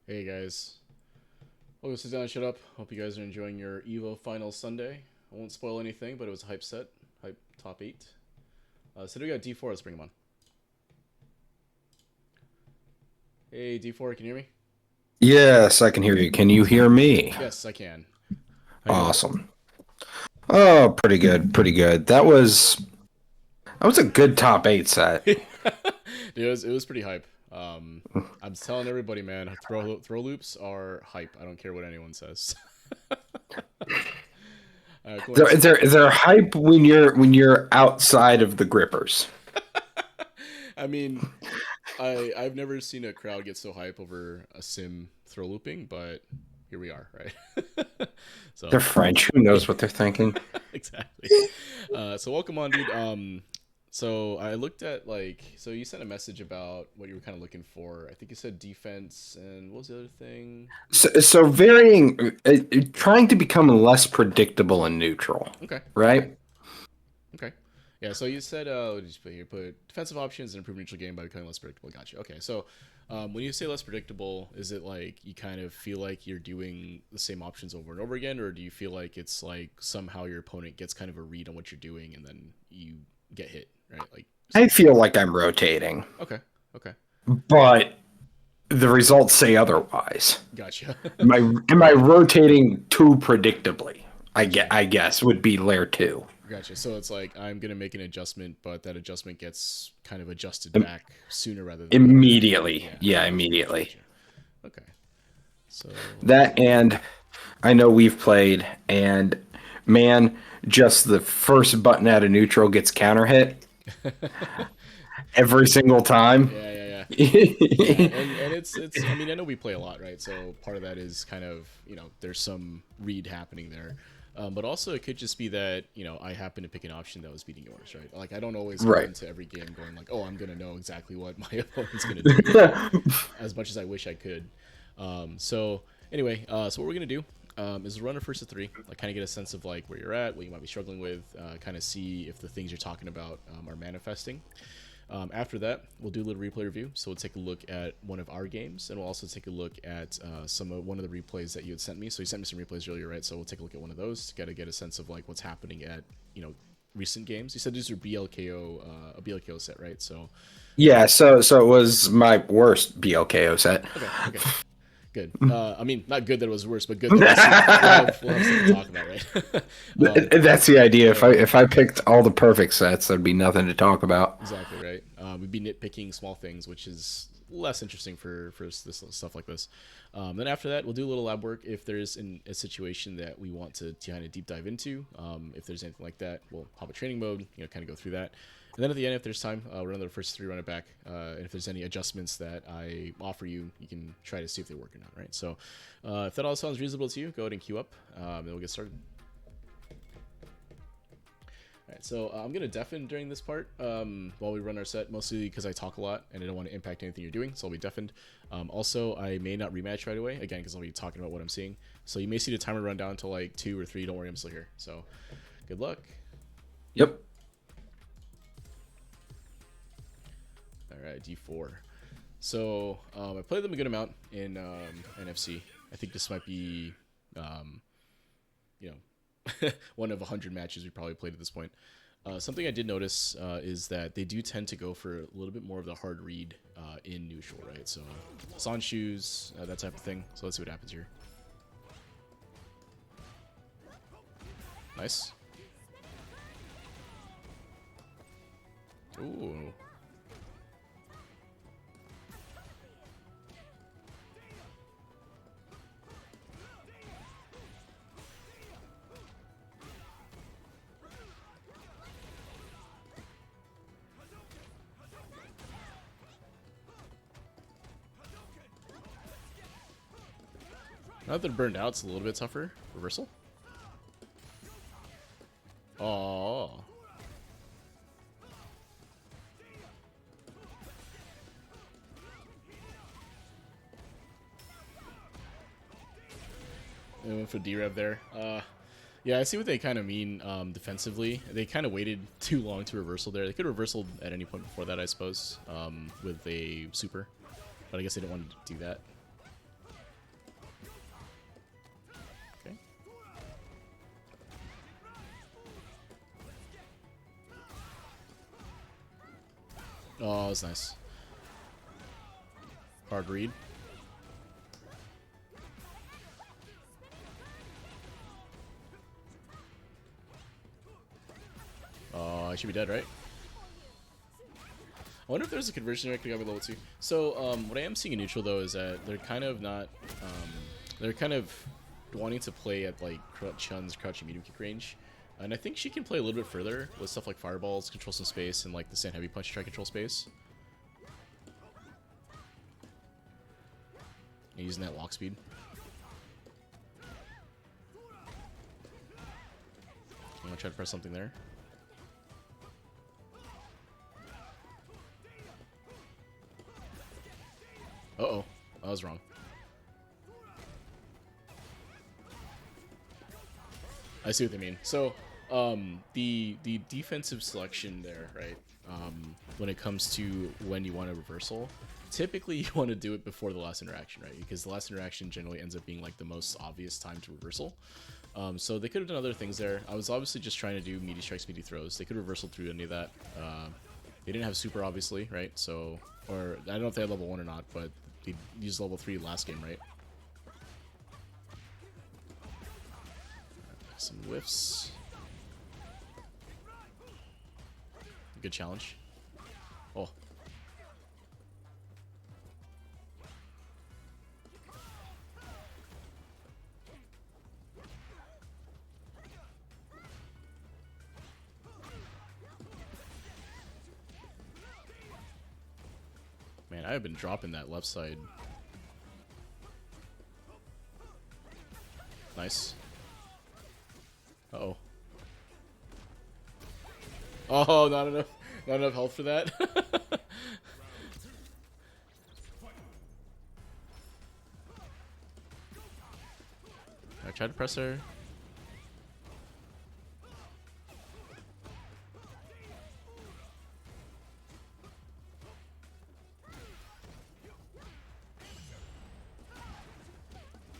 Hey guys, welcome to Sit Down and Shut Up. Hope you guys are enjoying your Evo Final Sunday. I won't spoil anything, but it was a hype set, hype top 8. So we got D4, let's bring him on. Hey D4, can you hear me? Yes, I can hear you. Can you hear me? Yes, I can. How you doing? Awesome. Oh, pretty good, pretty good. That was a good top eight set. Dude, it was pretty hype. I'm telling everybody, man, throw loops are hype. I don't care what anyone says. Go ahead. They're hype when you're outside of the grippers. I mean, I've never seen a crowd get so hype over a sim throw looping, but here we are, right? They're So French. Who knows what they're thinking? exactly. So welcome on, dude. So I looked at so you sent a message about what you were kind of looking for. I think you said defense, and what was the other thing? So varying, trying to become less predictable and neutral, Okay, right? okay. Yeah, so you said, what did you put here? Put defensive options and improve neutral game by becoming less predictable. Gotcha. Okay, so when you say less predictable, is it like you kind of feel like you're doing the same options over and over again, or do you feel like it's like somehow your opponent gets kind of a read on what you're doing and then you get hit, right? Like I something. feel like I'm rotating, Okay, okay, but the results say otherwise. gotcha. Am I rotating too predictably? Gotcha. I guess would be layer two. Gotcha. So it's like I'm gonna make an adjustment, but that adjustment gets kind of adjusted back sooner rather than later. Immediately. Yeah. Yeah, Gotcha. immediately. Gotcha. Okay. So let's That see. and I know we've played, and man, just the first button out of neutral gets counter hit every single time. Yeah, yeah, yeah. Yeah, Yeah, and it's I mean, I know we play a lot, right? So part of that is kind of, there's some read happening there. But also it could just be that, I happen to pick an option that was beating yours, right? Like I don't always go right. into every game going like, "Oh, I'm going to know exactly what my opponent's going to do," right? As much as I wish I could. So anyway, so what we're going to do is run a first of three, like kind of get a sense of like where you're at, what you might be struggling with, kind of see if the things you're talking about are manifesting. After that, we'll do a little replay review. So we'll take a look at one of our games, and we'll also take a look at one of the replays that you had sent me. So you sent me some replays earlier, right? So we'll take a look at one of those to kind of get a sense of like what's happening at recent games. You said these are a BLKO set, right? So Yeah, so it was my worst BLKO set. okay, okay, good. I mean, not good that it was worse, but good that we'll have stuff to talk about, right? That's the idea. Yeah, yeah. If I picked all the perfect sets, there'd be nothing to talk about. Exactly right. We'd be nitpicking small things, which is less interesting for this stuff like this. Then after that, we'll do a little lab work if there's a situation that we want to kind of deep dive into. If there's anything like that, we'll hop a training mode, kind of go through that. And then at the end, if there's time, we'll run the first three, run it back. And if there's any adjustments that I offer you, you can try to see if they work or not, right? So if that all sounds reasonable to you, go ahead and queue up, and we'll get started. Alright, so I'm going to deafen during this part while we run our set, mostly because I talk a lot and I don't want to impact anything you're doing, so I'll be deafened. Also, I may not rematch right away, again, because I'll be talking about what I'm seeing. So you may see the timer run down to like 2 or 3, don't worry, I'm still here. So, good luck. Yep. Alright, D4. So, I played them a good amount in NFC. I think this might be, you know, one of 100 matches we probably played at this point. Something I did notice is that they do tend to go for a little bit more of the hard read in neutral, right? So, San shoes, that type of thing. So let's see what happens here. Nice. Ooh. Now that it burned out, it's a little bit tougher. Reversal. Oh. They went for D-Rev there. Yeah, I see what they kind of mean defensively. They kind of waited too long to reversal there. They could have reversal at any point before that, I suppose, with a super. But I guess they didn't want to do that. Oh, that's nice. Hard read. Oh, I should be dead, right? I wonder if there's a conversion rate to got me level 2. So, what I am seeing in neutral, though, is that they're kind of not... they're kind of wanting to play at, like, Chun's crouching medium kick range. And I think she can play a little bit further with stuff like fireballs, control some space, and, like, the Sand Heavy Punch to try control space. And using that lock speed. I'm gonna try to press something there. Uh-oh. I was wrong. I see what they mean. So, the defensive selection there, right? When it comes to when you want a reversal, typically you want to do it before the last interaction, right? Because the last interaction generally ends up being like the most obvious time to reversal. So they could have done other things there. I was obviously just trying to do meaty strikes, meaty throws. They could have reversal through any of that. They didn't have super, obviously, right? So, or I don't know if they had level 1 or not, but they used level 3 last game, right? Some whiffs. Good challenge. Oh. Man, I have been dropping that left side. Nice. Uh-oh. Oh, not enough health for that. I tried to press her.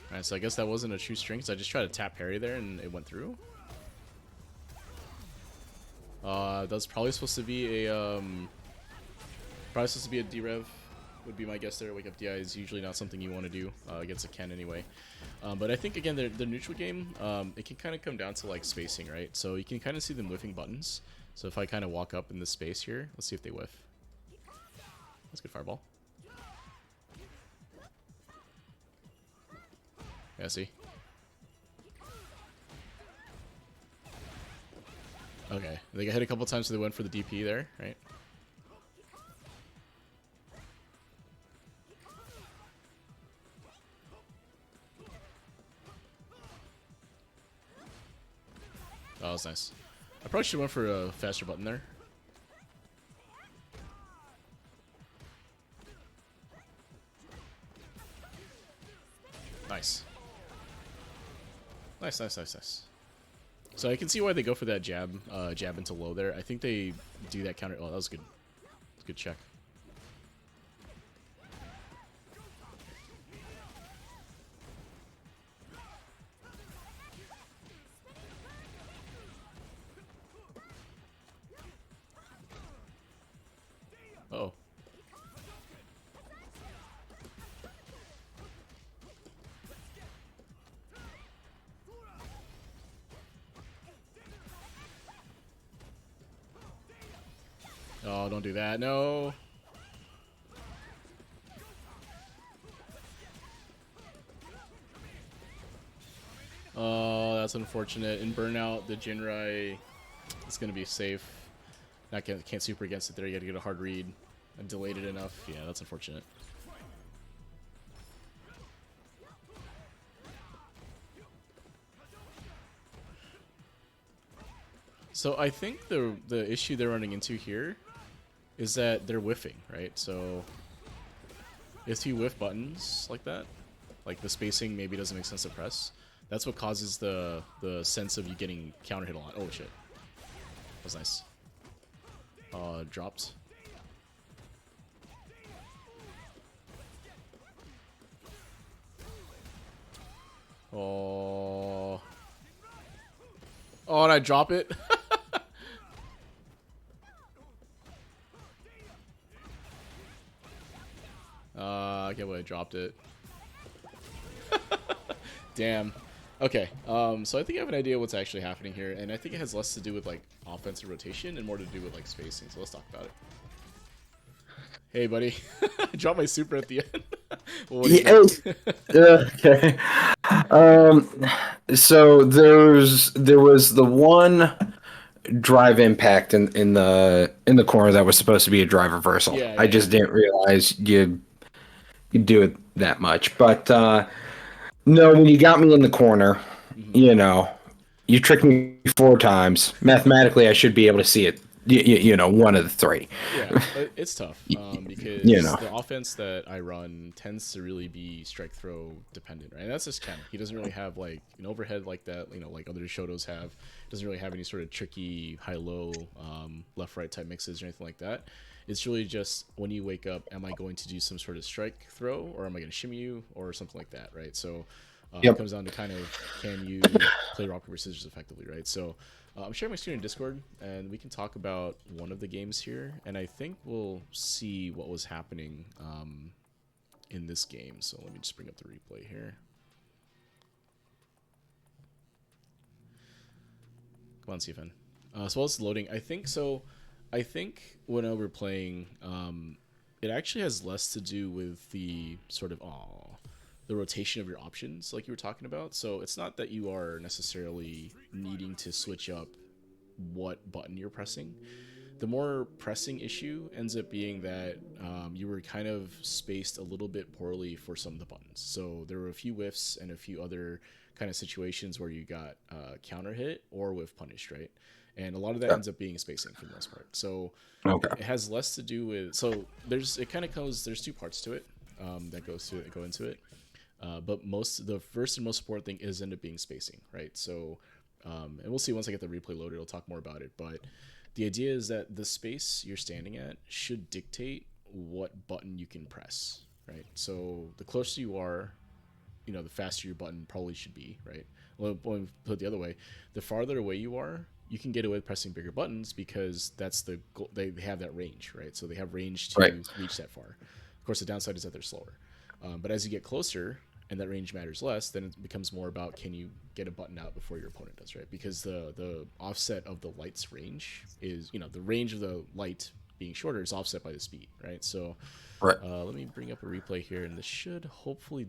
Alright, so I guess that wasn't a true string, because I just tried to tap parry there and it went through. That's probably supposed to be a D-Rev, would be my guess there. Wake up DI is usually not something you want to do against a Ken anyway. But I think, again, the neutral game, it can kind of come down to, like, spacing, right? So you can kind of see them whiffing buttons. So if I kind of walk up in this space here, let's see if they whiff. That's good fireball. Yeah, see? Okay, they got hit a couple times, so they went for the DP there, right? Oh, that was nice. I probably should have went for a faster button there. Nice. Nice, nice, nice, nice. So I can see why they go for that jab into low there. I think they do that counter. Oh, that was good. That's a good check. Uh-oh. Oh, don't do that. No. Oh, that's unfortunate. In Burnout, the Jinrai is going to be safe. Can't super against it there. You got to get a hard read and delayed it enough. Yeah, that's unfortunate. So I think the issue they're running into here is that they're whiffing, right? So if you whiff buttons like that, like the spacing maybe doesn't make sense to press. That's what causes the sense of you getting counter hit a lot. Oh shit, that was nice. Dropped. Oh. Oh, and I drop it. I can't believe I dropped it. Damn. Okay, so I think I have an idea what's actually happening here, and I think it has less to do with, like, offensive rotation and more to do with, like, spacing, so let's talk about it. Hey, buddy. I dropped my super at the end. Well, what do you think? Okay. So there was the one drive impact in the corner that was supposed to be a drive reversal. Yeah, I yeah, just yeah. didn't realize you do it that much. But no, when you got me in the corner, Hmm. you know, you tricked me 4 times. Mathematically, I should be able to see it. One of the three. Yeah, it's tough You because know, the offense that I run tends to really be strike throw dependent, right? And that's just Ken. He doesn't really have like an overhead like that, like other Shotos have. Doesn't really have any sort of tricky high-low left-right type mixes or anything like that. It's really just when you wake up, am I going to do some sort of strike throw or am I going to shimmy you or something like that, right? So it yep. comes down to kind of can you play rock paper scissors effectively, right? So I'm sharing my screen in Discord, and we can talk about one of the games here, and I think we'll see what was happening in this game. So let me just bring up the replay here. Come on, CFN. So while it's loading, I think so. I think when we're playing, it actually has less to do with the sort of the rotation of your options, like you were talking about. So it's not that you are necessarily needing to switch up what button you're pressing. The more pressing issue ends up being that you were kind of spaced a little bit poorly for some of the buttons. So there were a few whiffs and a few other kind of situations where you got counter hit or whiff punished, right? And a lot of that ends up being spacing for the most part. So Okay. it has less to do with. So there's it kind of goes. There's two parts to it that go into it. But the first and most important thing is end up being spacing, right? So, and we'll see once I get the replay loaded, I'll talk more about it. But the idea is that the space you're standing at should dictate what button you can press, right? So the closer you are, the faster your button probably should be, right? Well, put it the other way, the farther away you are, you can get away with pressing bigger buttons because that's the goal. They have that range, right? So they have range to Right. reach that far. Of course, the downside is that they're slower. But as you get closer and that range matters less, then it becomes more about can you get a button out before your opponent does, right? Because the offset of the light's range is, the range of the light being shorter is offset by the speed, right? So Right. let me bring up a replay here, and this should hopefully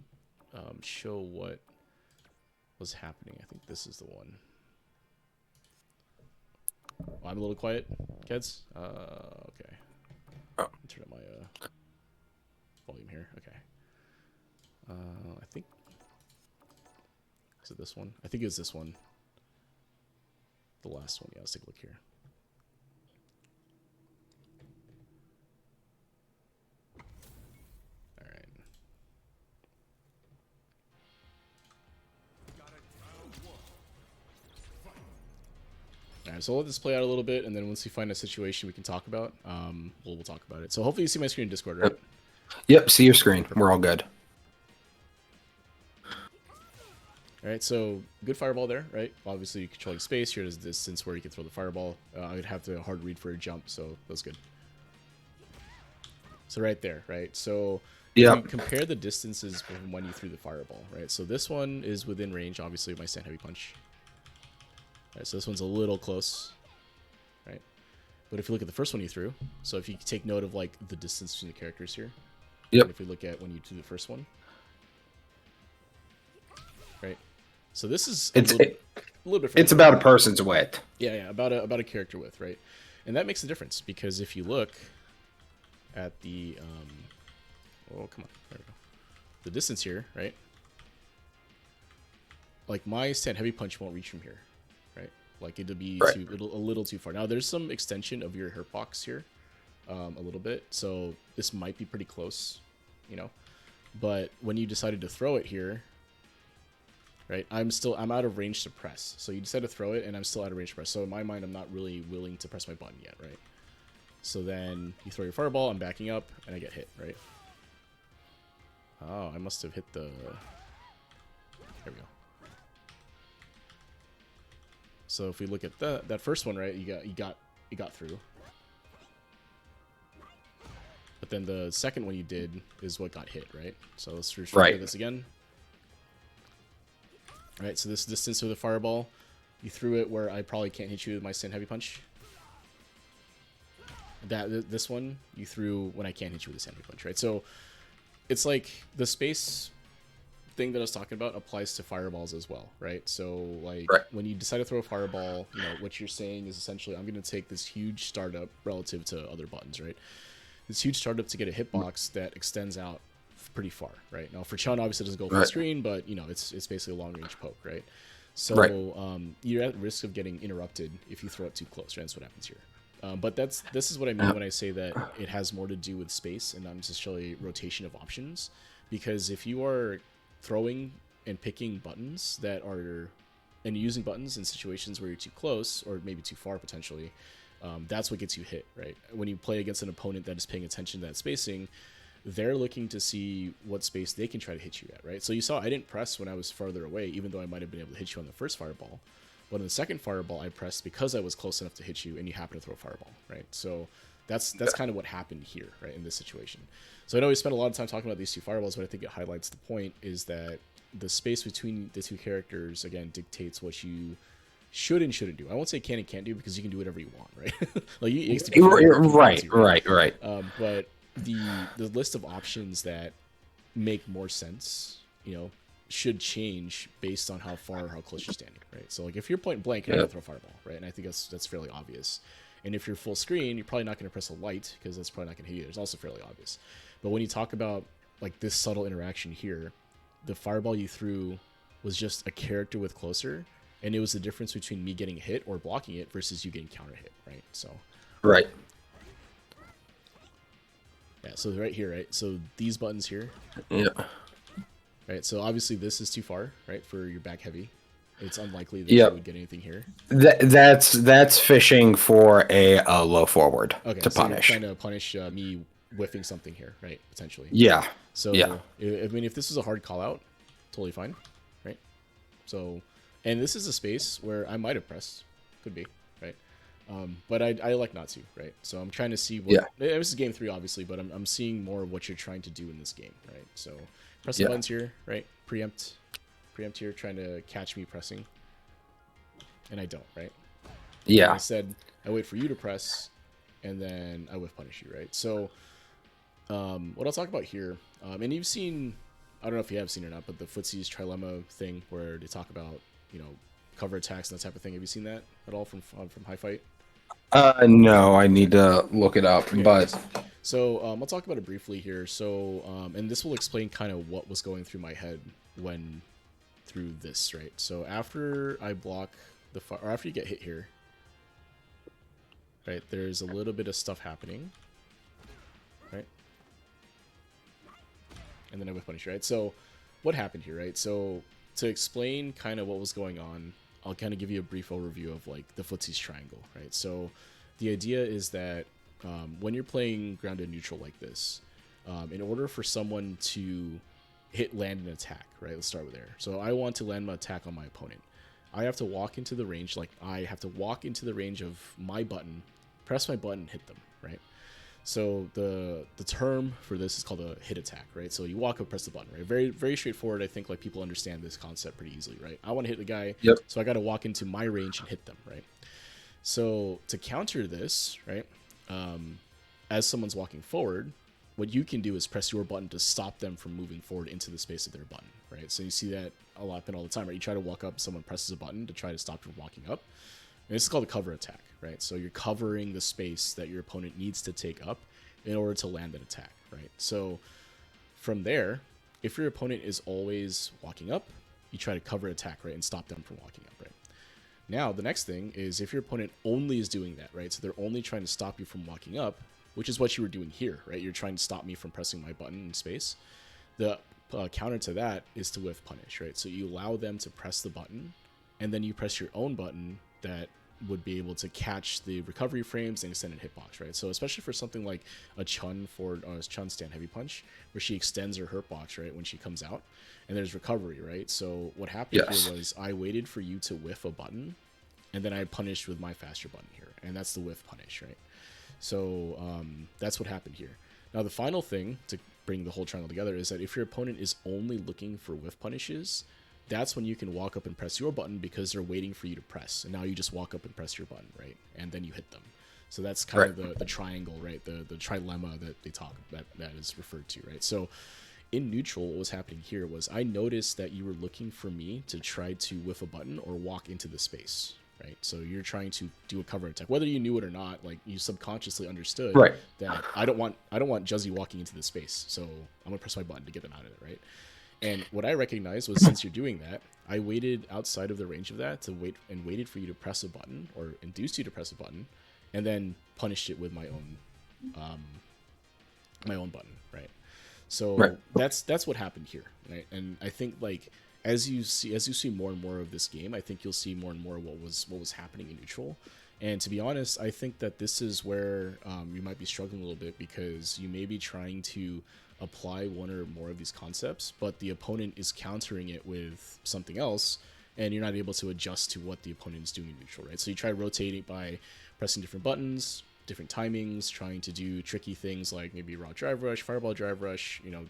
show what was happening. I think this is the one. Oh, I'm a little quiet, kids. Okay. Oh. Turn up my volume here. Okay. I think. Is it this one? I think it was this one. The last one. Yeah, let's take a look here. All right. All right, so I'll let this play out a little bit, and then once we find a situation we can talk about, we'll talk about it. So hopefully you see my screen in Discord, right? Yep. See your screen. We're all good. All right, so good fireball there, right? Obviously, you're controlling space. Here is distance where you can throw the fireball. I would have to hard read for a jump, so that was good. So right there, right? So if we compare the distances from when you threw the fireball, right? So this one is within range, obviously, of my stand heavy punch. All right, so this one's a little close, right? But if you look at the first one you threw, so if you take note of like the distance between the characters here, Yep. and if we look at when you threw the first one, right? So this is a little bit further. It's about a person's width. Yeah, about a character width, right? And that makes a difference because if you look at the oh, come on, there we go. The distance here, right? Like my stand heavy punch won't reach from here, right? Like it'll be a little too far. Now there's some extension of your hurt box here, a little bit, so this might be pretty close, But when you decided to throw it here, right? I'm out of range to press. So you decide to throw it, and I'm still out of range to press. So in my mind, I'm not really willing to press my button yet, right? So then you throw your fireball, I'm backing up, and I get hit, right? Oh, I must have hit the... There we go. So if we look at that first one, right, you got through. But then the second one you did is what got hit, right? So let's just Right. replay this again. All right, so this distance with the fireball, you threw it where I probably can't hit you with my stand heavy punch. This one you threw when I can't hit you with a stand heavy punch, right? So it's like the space thing that I was talking about applies to fireballs as well, right? So like when you decide to throw a fireball, you know, what you're saying is essentially I'm going to take this huge startup relative to other buttons, right? This huge startup to get a hitbox that extends out pretty far, right? Now for Chun, obviously it doesn't go full screen, but you know, it's basically a long range poke, right? So you're at risk of getting interrupted if you throw it too close, right? That's what happens here. But this is what I mean when I say that it has more to do with space and not necessarily rotation of options. Because if you are throwing and picking buttons that are, and using buttons in situations where you're too close or maybe too far potentially, that's what gets you hit, right? When you play against an opponent that is paying attention to that spacing, they're looking to see what space they can try to hit you at, right? So you saw I didn't press when I was farther away, even though I might have been able to hit you on the first fireball. But in the second fireball, I pressed because I was close enough to hit you, and you happen to throw a fireball, right? So that's kind of what happened here, right, in this situation. So I know we spent a lot of time talking about these two fireballs, but I think it highlights the point is that the space between the two characters, again, dictates what you should and shouldn't do. I won't say can and can't do because you can do whatever you want, right? Like Right. But the list of options that make more sense, you know, should change based on how far or how close you're standing, right? So like if you're point blank, you're not gonna throw a fireball, right? And I think that's fairly obvious. And if you're full screen, you're probably not gonna press a light because that's probably not gonna hit you. It's also fairly obvious. But when you talk about like this subtle interaction here, the fireball you threw was just a character with closer, and it was the difference between me getting hit or blocking it versus you getting counter hit, right? So Right. yeah, so right here, right? So these buttons here. Yeah. Right, so obviously this is too far, right, for your back heavy. It's unlikely that you would get anything here. That's fishing for a low forward Okay, to so punish. you're trying to punish me whiffing something here, right, potentially. Yeah. So, yeah. I mean, if this was a hard call out, totally fine, right? So, and this is a space where I might have pressed, could be, right? But I like not to, right? So I'm trying to see what, this is game 3, obviously, but I'm seeing more of what you're trying to do in this game, right? So press the buttons here, right? Preempt here, trying to catch me pressing, and I don't, right? Yeah. Instead, I wait for you to press, and then I whiff punish you, right? So what I'll talk about here, and you've seen, I don't know if you have seen it or not, but the Footsie's Trilemma thing where they talk about, you know, cover attacks and that type of thing. Have you seen that at all from High Fight? No, I need to look it up, but so I'll talk about it briefly here. So and this will explain kind of what was going through my head when through this, right? So after I block the or after you get hit here, right, there's a little bit of stuff happening, right? And then I whiff punish, right? So what happened here, right? So to explain kind of what was going on, I'll kind of give you a brief overview of like the Footsie's triangle, right? So the idea is that when you're playing grounded neutral like this, in order for someone to land an attack, right? Let's start with there. So I want to land my attack on my opponent. I have to walk into the range, like I have to walk into the range of my button, press my button, hit them, right? So the term for this is called a hit attack, right? So you walk up, press the button, right? Very, very straightforward. I think like people understand this concept pretty easily, right? I want to hit the guy, so I got to walk into my range and hit them, right? So to counter this, right, as someone's walking forward, what you can do is press your button to stop them from moving forward into the space of their button, right? So you see that a lot happen all the time, right? You try to walk up, someone presses a button to try to stop you from walking up. And this is called a cover attack, right? So you're covering the space that your opponent needs to take up in order to land an attack, right? So from there, if your opponent is always walking up, you try to cover attack, right, and stop them from walking up, right? Now, the next thing is if your opponent only is doing that, right? So they're only trying to stop you from walking up, which is what you were doing here, right? You're trying to stop me from pressing my button in space. The counter to that is to whiff punish, right? So you allow them to press the button, and then you press your own button that would be able to catch the recovery frames and extended hitbox, right? So especially for something like a Chun Chun stand heavy punch, where she extends her hurtbox, right, when she comes out, and there's recovery, right? So what happened here was I waited for you to whiff a button, and then I punished with my faster button here, and that's the whiff punish, right? So that's what happened here. Now, the final thing to bring the whole triangle together is that if your opponent is only looking for whiff punishes, that's when you can walk up and press your button because they're waiting for you to press. And now you just walk up and press your button, right? And then you hit them. So that's kind of the triangle, right? The trilemma that they talk that is referred to, right? So in neutral, what was happening here was I noticed that you were looking for me to try to whiff a button or walk into the space, right? So you're trying to do a cover attack, whether you knew it or not. Like you subconsciously understood that I don't want Juzzy walking into the space, so I'm gonna press my button to get them out of it, right? And what I recognized was since you're doing that, I waited outside of the range of that to waited for you to press a button or induced you to press a button, and then punished it with my own button, right? So that's what happened here, right? And I think like as you see more and more of this game, I think you'll see more and more what was happening in neutral. And to be honest, I think that this is where you might be struggling a little bit because you may be trying to apply one or more of these concepts, but the opponent is countering it with something else, and you're not able to adjust to what the opponent is doing in neutral, right? So you try rotating by pressing different buttons, different timings, trying to do tricky things like maybe raw drive rush, fireball drive rush, you know,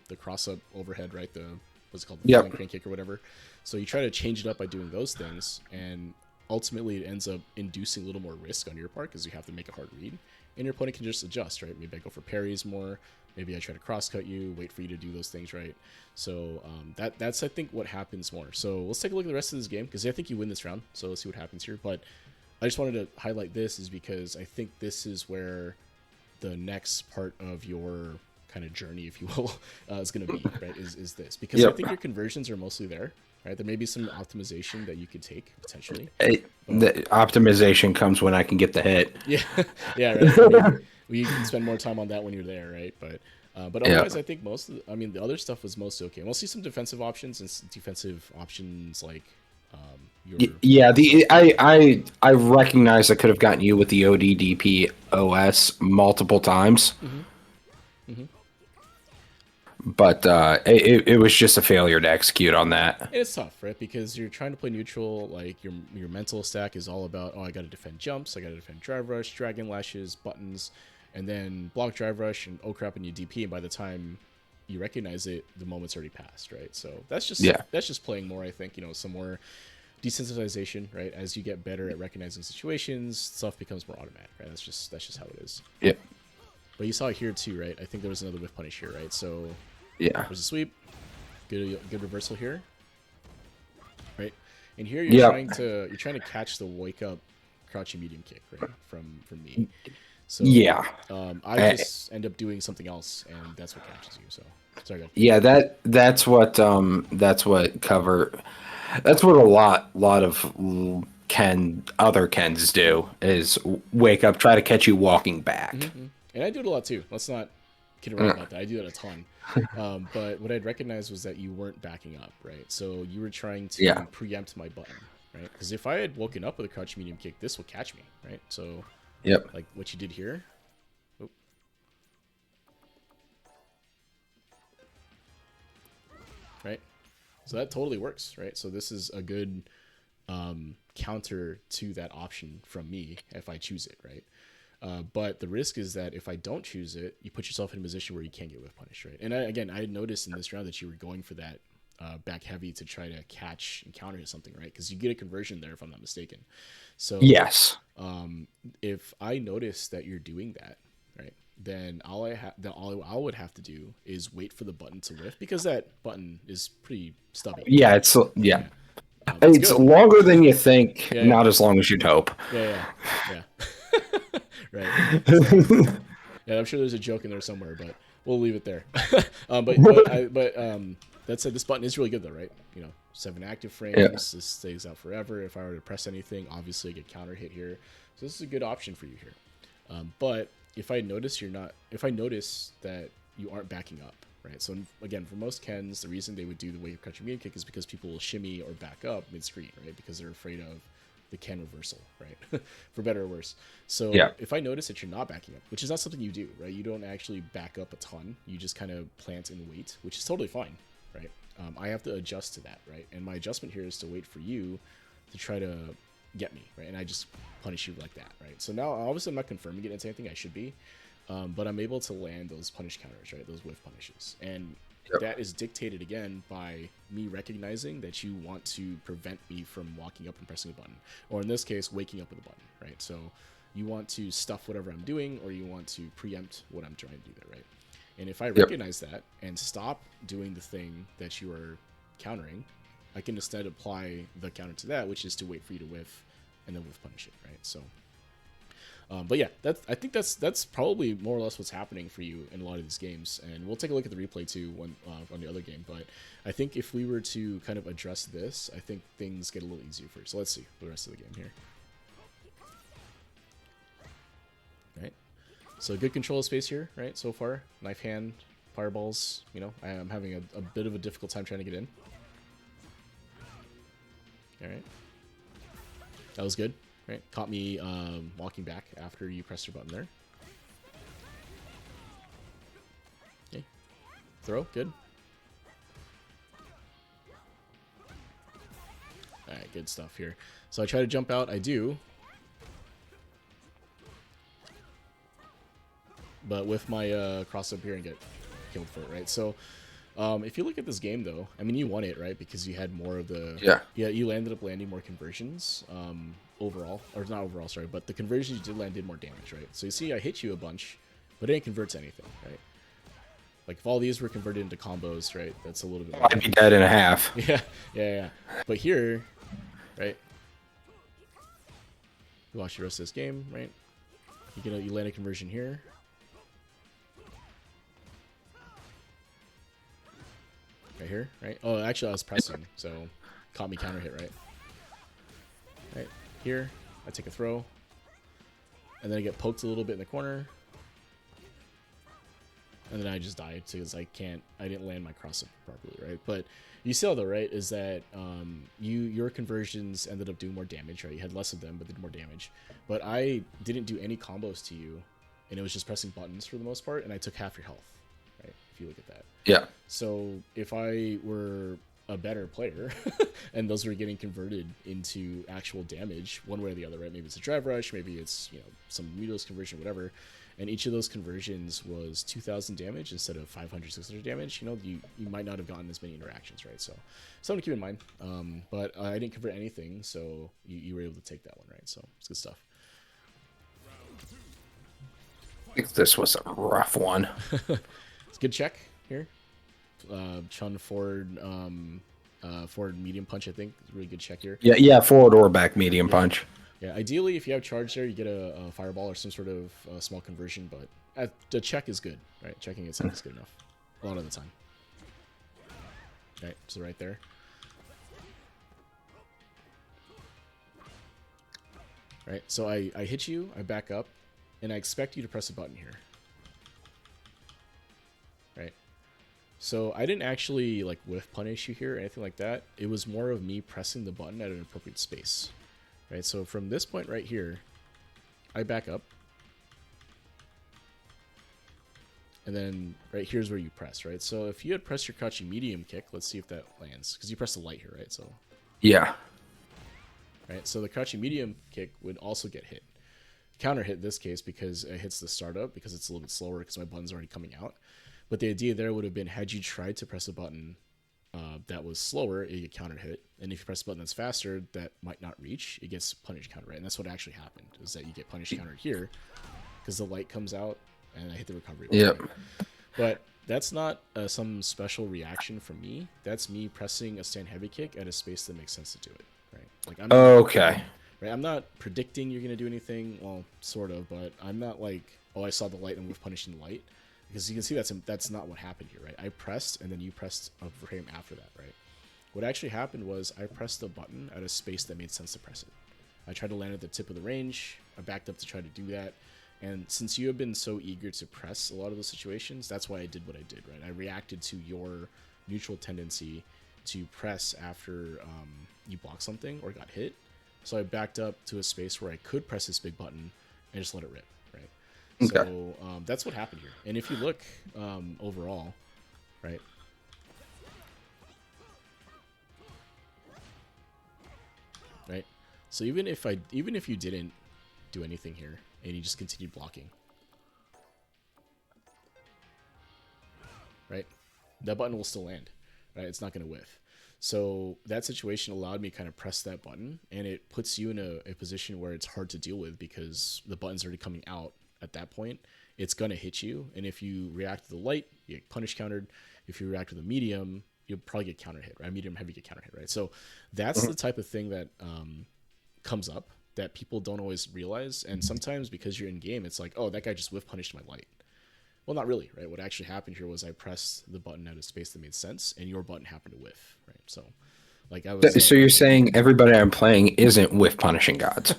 the cross up overhead, right? The what's it called, the flying crane kick or whatever. So you try to change it up by doing those things, and ultimately it ends up inducing a little more risk on your part because you have to make a hard read, and your opponent can just adjust, right? Maybe I go for parries more. Maybe I try to cross cut you, wait for you to do those things, right? So that's I think what happens more. So let's take a look at the rest of this game because I think you win this round. So let's see what happens here. But I just wanted to highlight this is because I think this is where the next part of your kind of journey, if you will, is going to be, right? Is this because I think your conversions are mostly there, right? There may be some optimization that you could take potentially. The optimization comes when I can get the hit. Yeah, yeah, right. I mean, we can spend more time on that when you're there, right? But otherwise, I think the other stuff was mostly okay. Mostly some defensive options and defensive options like I recognize I could have gotten you with the ODDP OS multiple times. But it was just a failure to execute on that. It's tough, right? Because you're trying to play neutral. Like your mental stack is all about, I got to defend jumps, I got to defend drive rush, dragon lashes, buttons, and then block drive rush and crap, and you DP. And by the time you recognize it, the moment's already passed, right? So that's just playing more. I think some more desensitization, right? As you get better at recognizing situations, stuff becomes more automatic, right? That's just how it is. Yeah. But you saw it here too, right? I think there was another whiff punish here, right? So there's a sweep, good reversal here, right? And here you're trying to catch the wake up crouching medium kick, right? From me. So I just end up doing something else, and that's what catches you. So sorry, guys. Yeah, that's what a lot of other Kens do is wake up, try to catch you walking back. And I do it a lot too. Let's not kid around about that. I do that a ton. But what I'd recognize was that you weren't backing up, right? So you were trying to preempt my button, right? Because if I had woken up with a crouch medium kick, this would catch me, right? So like what you did here. Oop. Right? So that totally works, right? So this is a good counter to that option from me if I choose it, right? But the risk is that if I don't choose it, you put yourself in a position where you can't get whiff punished, right? And I noticed in this round that you were going for that back heavy to try to catch and counter hit something, right? Because you get a conversion there, if I'm not mistaken. So yes, if I notice that you're doing that, right, then all I would have to do is wait for the button to whiff because that button is pretty stubby. Yeah, it's it's longer than you think, not as long as you'd hope. Yeah. Right. So, I'm sure there's a joke in there somewhere, but we'll leave it there. But that said, this button is really good though, right? 7 active frames. This stays out forever. If I were to press anything, obviously I get counter hit here. So this is a good option for you here. But if I notice that you aren't backing up, right? So again, for most Kens, the reason they would do the wave crouching medium kick is because people will shimmy or back up mid-screen, right? Because they're afraid of the Ken reversal, right? For better or worse. So if I notice that you're not backing up, which is not something you do, right? You don't actually back up a ton. You just kind of plant and wait, which is totally fine, right? I have to adjust to that, right? And my adjustment here is to wait for you to try to get me, right? And I just punish you like that, right? So now, obviously, I'm not confirming it into anything I should be, but I'm able to land those punish counters, right? Those whiff punishes. And Yep. that is dictated again by me recognizing that you want to prevent me from walking up and pressing a button, or in this case, waking up with a button, right? So you want to stuff whatever I'm doing, or you want to preempt what I'm trying to do there, right? And if I recognize that and stop doing the thing that you are countering, I can instead apply the counter to that, which is to wait for you to whiff and then whiff punish it, right? So but yeah, I think that's probably more or less what's happening for you in a lot of these games, and we'll take a look at the replay too on the other game. But I think if we were to kind of address this, I think things get a little easier for you. So let's see the rest of the game here. Right, so good control of space here, right? So far, knife hand, fireballs. You know, I am having a bit of a difficult time trying to get in. All right, that was good. Right, caught me walking back after you pressed your button there. Okay, throw, good. All right, good stuff here. So I try to jump out, I do. But with my cross up here and get killed for it, right? So if you look at this game, though, I mean, you won it, right? Because you had more of the... Yeah, you ended up landing more conversions overall. Or not overall, sorry. But the conversions you did land did more damage, right? So you see, I hit you a bunch, but it didn't convert to anything, right? Like, if all these were converted into combos, right? That's a little bit... I'd be dead in a half. Yeah. But here, right? You watch the rest of this game, right? You land a conversion here. Right here, right? Oh, actually, I was pressing, so caught me counter hit, right? Right here, I take a throw, and then I get poked a little bit in the corner, and then I just died because I didn't land my cross up properly, right? But you see, though, right, is that your conversions ended up doing more damage, right? You had less of them, but did more damage. But I didn't do any combos to you, and it was just pressing buttons for the most part, and I took half your health, right? If you look at that. Yeah. So if I were a better player and those were getting converted into actual damage one way or the other, right? Maybe it's a drive rush, maybe it's, you know, some Mutos conversion, whatever. And each of those conversions was 2,000 damage instead of 500, 600 damage. You know, you might not have gotten as many interactions, right? So something to keep in mind. But I didn't convert anything, so you were able to take that one, right? So it's good stuff. I think this was a rough one. It's a good check here. Chun forward, forward medium punch, I think. Is a really good check here. Yeah, forward or back medium punch. Yeah, ideally, if you have charge there, you get a fireball or some sort of small conversion, but the check is good, right? Checking itself is good enough a lot of the time. Right, so right there. Right, so I hit you, I back up, and I expect you to press a button here. Right. So I didn't actually like whiff punish you here or anything like that. It was more of me pressing the button at an appropriate space. Right, so from this point right here, I back up. And then right here's where you press, right? So if you had pressed your crouching medium kick, let's see if that lands. Because you pressed the light here, right? So yeah. Right, so the crouching medium kick would also get hit. Counter hit in this case because it hits the startup because it's a little bit slower because my button's already coming out. But the idea there would have been, had you tried to press a button that was slower, it get counter hit. And if you press a button that's faster, that might not reach, it gets punish counter, right? And that's what actually happened, is that you get punish counter here because the light comes out and I hit the recovery. Yep. Right? But that's not some special reaction from me. That's me pressing a stand heavy kick at a space that makes sense to do it, right? Like I'm okay. Right, I'm not predicting you're gonna do anything. Well, sort of, but I'm not like, oh, I saw the light and we're punishing the light, because you can see that's not what happened here, right? I pressed and then you pressed a frame after that, right? What actually happened was I pressed the button at a space that made sense to press it. I tried to land at the tip of the range. I backed up to try to do that. And since you have been so eager to press a lot of those situations, that's why I did what I did, right? I reacted to your neutral tendency to press after you blocked something or got hit. So I backed up to a space where I could press this big button and just let it rip, right? Okay. So that's what happened here. And if you look overall, right? Right? So even if you didn't do anything here and you just continued blocking, right? That button will still land, right? It's not going to whiff. So that situation allowed me to kind of press that button, and it puts you in a position where it's hard to deal with because the button's already coming out at that point. It's going to hit you, and if you react to the light, you get punish countered. If you react to the medium, you'll probably get counter hit, right? Medium heavy get counter hit, right? So that's the type of thing that comes up that people don't always realize. And sometimes because you're in game, it's like, oh, that guy just whiff punished my light. Well, not really, right? What actually happened here was I pressed the button out of space that made sense, and your button happened to whiff, right? So, like I was. So you're saying everybody I'm playing isn't whiff punishing gods?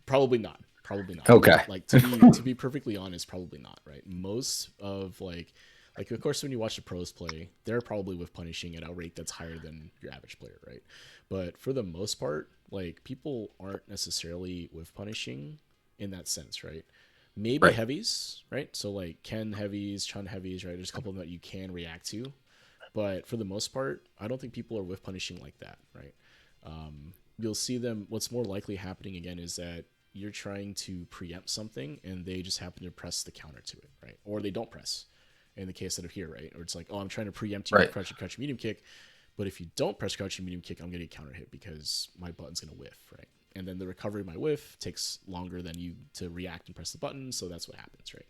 Probably not. Probably not. Okay. Like to be perfectly honest, probably not, right? Most of like of course when you watch the pros play, they're probably whiff punishing at a rate that's higher than your average player, right? But for the most part, like people aren't necessarily whiff punishing in that sense, right? Maybe Right. heavies, right? So like Ken heavies, Chun heavies, right? There's a couple of them that you can react to, but for the most part, I don't think people are whiff punishing like that, right? You'll see them. What's more likely happening again is that you're trying to preempt something and they just happen to press the counter to it, right? Or they don't press. In the case that of here, right? Or it's like, oh, I'm trying to preempt you with crouch medium kick, but if you don't press crouch medium kick, I'm gonna get counter hit because my button's gonna whiff, right? And then the recovery of my whiff takes longer than you to react and press the button, so that's what happens, right?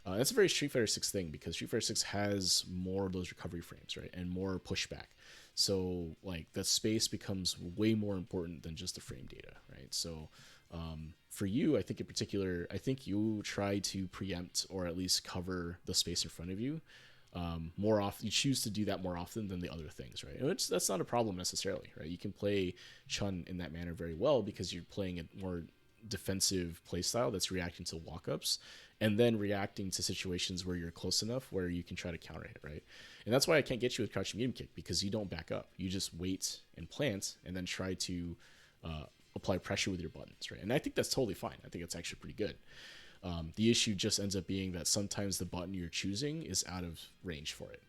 That's a very Street Fighter 6 thing because Street Fighter 6 has more of those recovery frames, right? And more pushback. So like the space becomes way more important than just the frame data, right? So for you, I think in particular, I think you try to preempt or at least cover the space in front of you more often. You choose to do that more often than the other things, right? And that's not a problem necessarily, right? You can play Chun in that manner very well because you're playing a more defensive playstyle that's reacting to walk-ups and then reacting to situations where you're close enough where you can try to counter hit, right? And that's why I can't get you with crouch medium kick because you don't back up. You just wait and plant and then try to apply pressure with your buttons, right? And I think that's totally fine. I think it's actually pretty good. The issue just ends up being that sometimes the button you're choosing is out of range for it.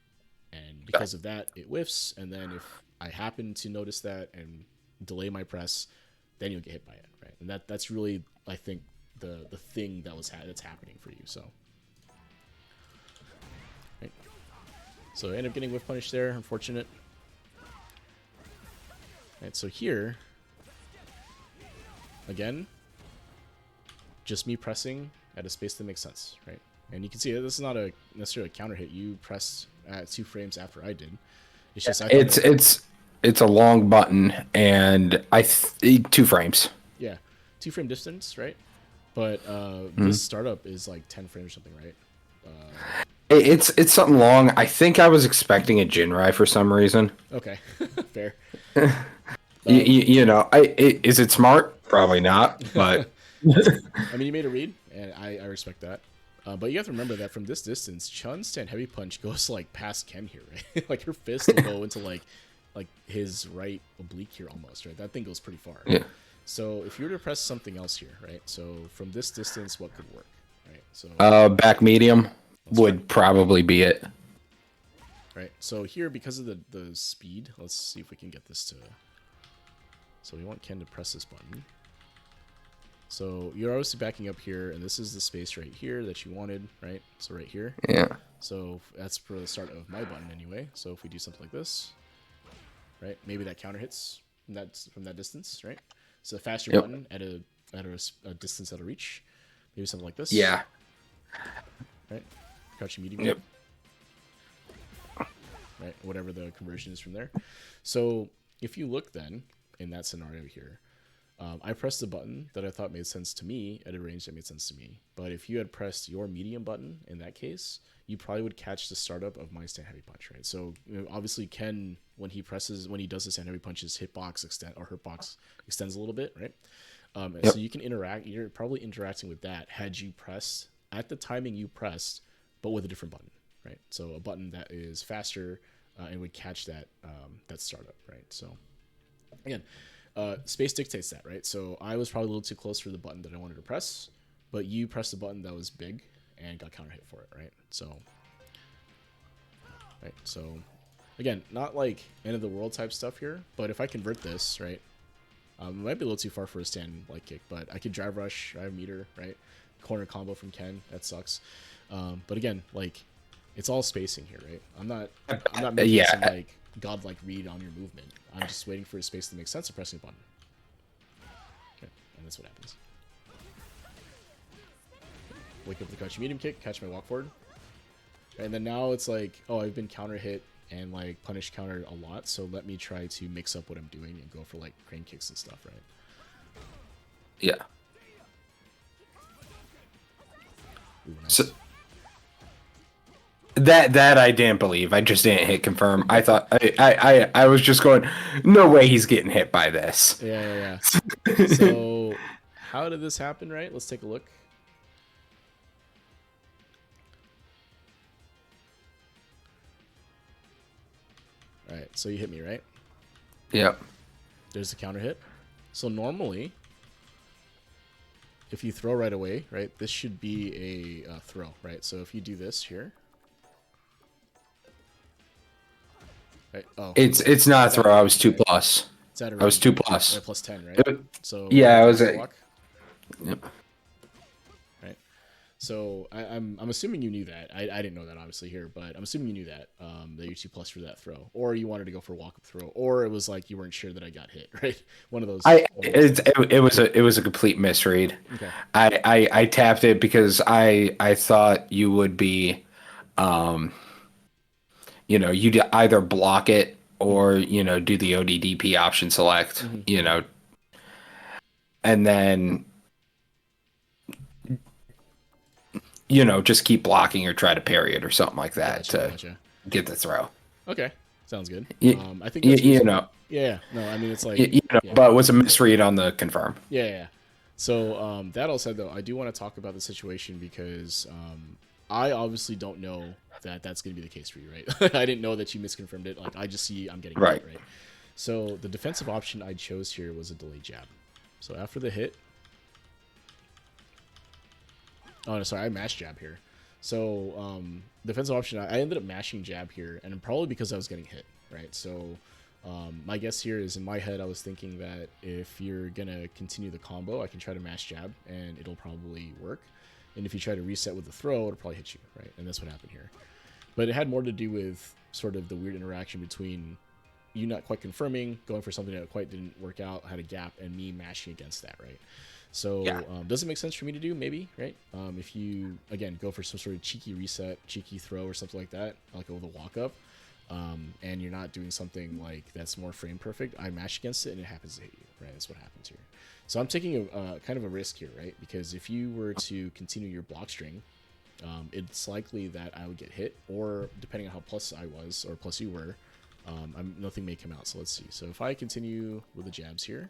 And because of that, it whiffs. And then if I happen to notice that and delay my press, then you'll get hit by it, right? And that's really, I think, the thing that's happening for you. So, right. So I end up getting whiff punish there. Unfortunate. Right. So here, again, just me pressing at a space that makes sense, right? And you can see this is not necessarily a counter hit. You pressed at 2 frames after I did. It's just It's a long button, and 2 frames. Yeah, 2 frame distance, right? But this startup is like 10 frames or something, right? It's something long. I think I was expecting a Jinrai for some reason. Okay, fair. Is it smart? Probably not, but I mean, you made a read, and I respect that. But you have to remember that from this distance, Chun's stand heavy punch goes like past Ken here, right? Like her fist will go into like his right oblique here almost, right? That thing goes pretty far. Yeah. So if you were to press something else here, right? So from this distance, what could work, right? So back medium would probably be it. Right. So here, because of the speed, let's see if we can get this to. So we want Ken to press this button. So you're obviously backing up here, and this is the space right here that you wanted, right? So right here. Yeah. So that's for the start of my button anyway. So if we do something like this, right? Maybe that counter hits from that distance, right? So a faster button at a distance that'll reach. Maybe something like this. Yeah. Right. Crouching medium. Yep. Right. Whatever the conversion is from there. So if you look then in that scenario here, I pressed the button that I thought made sense to me at a range that made sense to me. But if you had pressed your medium button in that case, you probably would catch the startup of my stand heavy punch, right? So obviously Ken, when he does the stand heavy punch, his hitbox extends a little bit, right? So you can interact. You're probably interacting with that had you pressed at the timing you pressed, but with a different button, right? So a button that is faster and would catch that startup, right? So again. Space dictates that, right? So I was probably a little too close for the button that I wanted to press, but you pressed the button that was big and got counter hit for it, right? So again, not like end of the world type stuff here, but if I convert this, right, it might be a little too far for a stand like kick, but I could drive rush, drive meter, right? Corner combo from Ken, that sucks. But again, like It's all spacing here, right? I'm not making some Yeah, like godlike read on your movement. I'm just waiting for a space to make sense and pressing a button. Okay, and that's what happens. Wake up with the crouch medium kick, catch my walk forward. And then now it's like, oh, I've been counter hit and like punish countered a lot, so let me try to mix up what I'm doing and go for like crane kicks and stuff, right? yeah. Ooh, nice. So that I didn't believe. I just didn't hit confirm. I thought I was just going, no way he's getting hit by this. Yeah. So how did this happen, right? Let's take a look. All right, so you hit me, right? Yep. There's the counter hit. So normally, if you throw right away, right, this should be a throw, right? So if you do this here, right? Oh, It's not a throw. I was 2+. It's at a I was rating. 2+. Yeah, plus 10, right? So Yeah, I what was is at. the walk? Yep. Right. So I'm assuming you knew that. I didn't know that obviously here, but I'm assuming you knew that that you're 2+ for that throw, or you wanted to go for a walk up throw, or it was like you weren't sure that I got hit, right? One of those. It was a complete misread. Okay. I tapped it because I thought you would be, you'd either block it or do the ODDP option select, and then just keep blocking or try to parry it or something like that Gotcha. get the throw. Okay. Sounds good. You, I think that's reasonable. you, Yeah. No, I mean it's like yeah. but it was a misread on the confirm. Yeah. So that all said, though, I do want to talk about the situation because I obviously don't know that that's going to be the case for you, right? I didn't know that you misconfirmed it. Like I just see I'm getting Right. hit, right? So the defensive option I chose here was a delayed jab. So after the hit, oh no, sorry, I mashed jab here. So defensive option, I ended up mashing jab here, and probably because I was getting hit, right? So my guess here is in my head, I was thinking that if you're gonna continue the combo, I can try to mash jab, and it'll probably work. And if you try to reset with the throw, it'll probably hit you, right? And that's what happened here. But it had more to do with sort of the weird interaction between you not quite confirming, going for something that quite didn't work out, had a gap, and me mashing against that, right? So Yeah. does it make sense for me to do? Maybe, right? If you, again, go for some sort of cheeky reset, cheeky throw or something like that, like with a walk up, and you're not doing something like that's more frame perfect, I mash against it and it happens to hit you, right? That's what happens here. So I'm taking a kind of a risk here, right? Because if you were to continue your block string, it's likely that I would get hit, or depending on how plus I was or plus you were, nothing may come out. So let's see. So if I continue with the jabs here,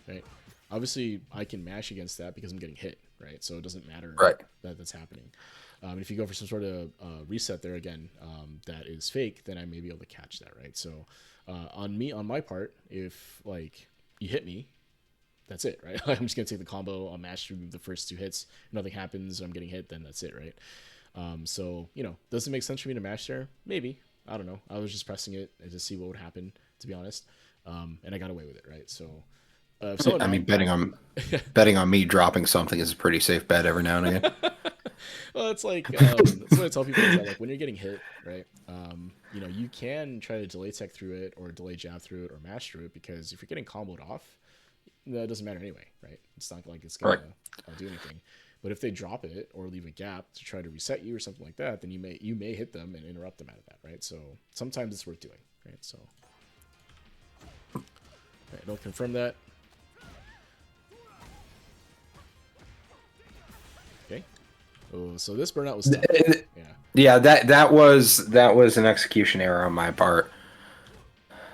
right? Obviously, I can mash against that because I'm getting hit, right? So it doesn't matter that that's happening. And if you go for some sort of reset there again, that is fake, then I may be able to catch that, right? So on my part, if like you hit me, that's it, right? I'm just gonna take the combo, I'll mash through the first 2 hits, nothing happens, I'm getting hit, then that's it, right? So does it make sense for me to mash there? Maybe. I don't know. I was just pressing it to see what would happen, to be honest, and I got away with it, right? So. I mean, betting on me dropping something is a pretty safe bet every now and again. Well, it's like that's what I tell people is that like when you're getting hit, right? You can try to delay tech through it or delay jab through it or mash through it, because if you're getting comboed off, that doesn't matter anyway, right? It's not like it's gonna do anything. But if they drop it or leave a gap to try to reset you or something like that, then you may hit them and interrupt them out of that, right? So sometimes it's worth doing, right? So don't confirm that. Okay. Oh, so this burnout was tough. Yeah, that was an execution error on my part.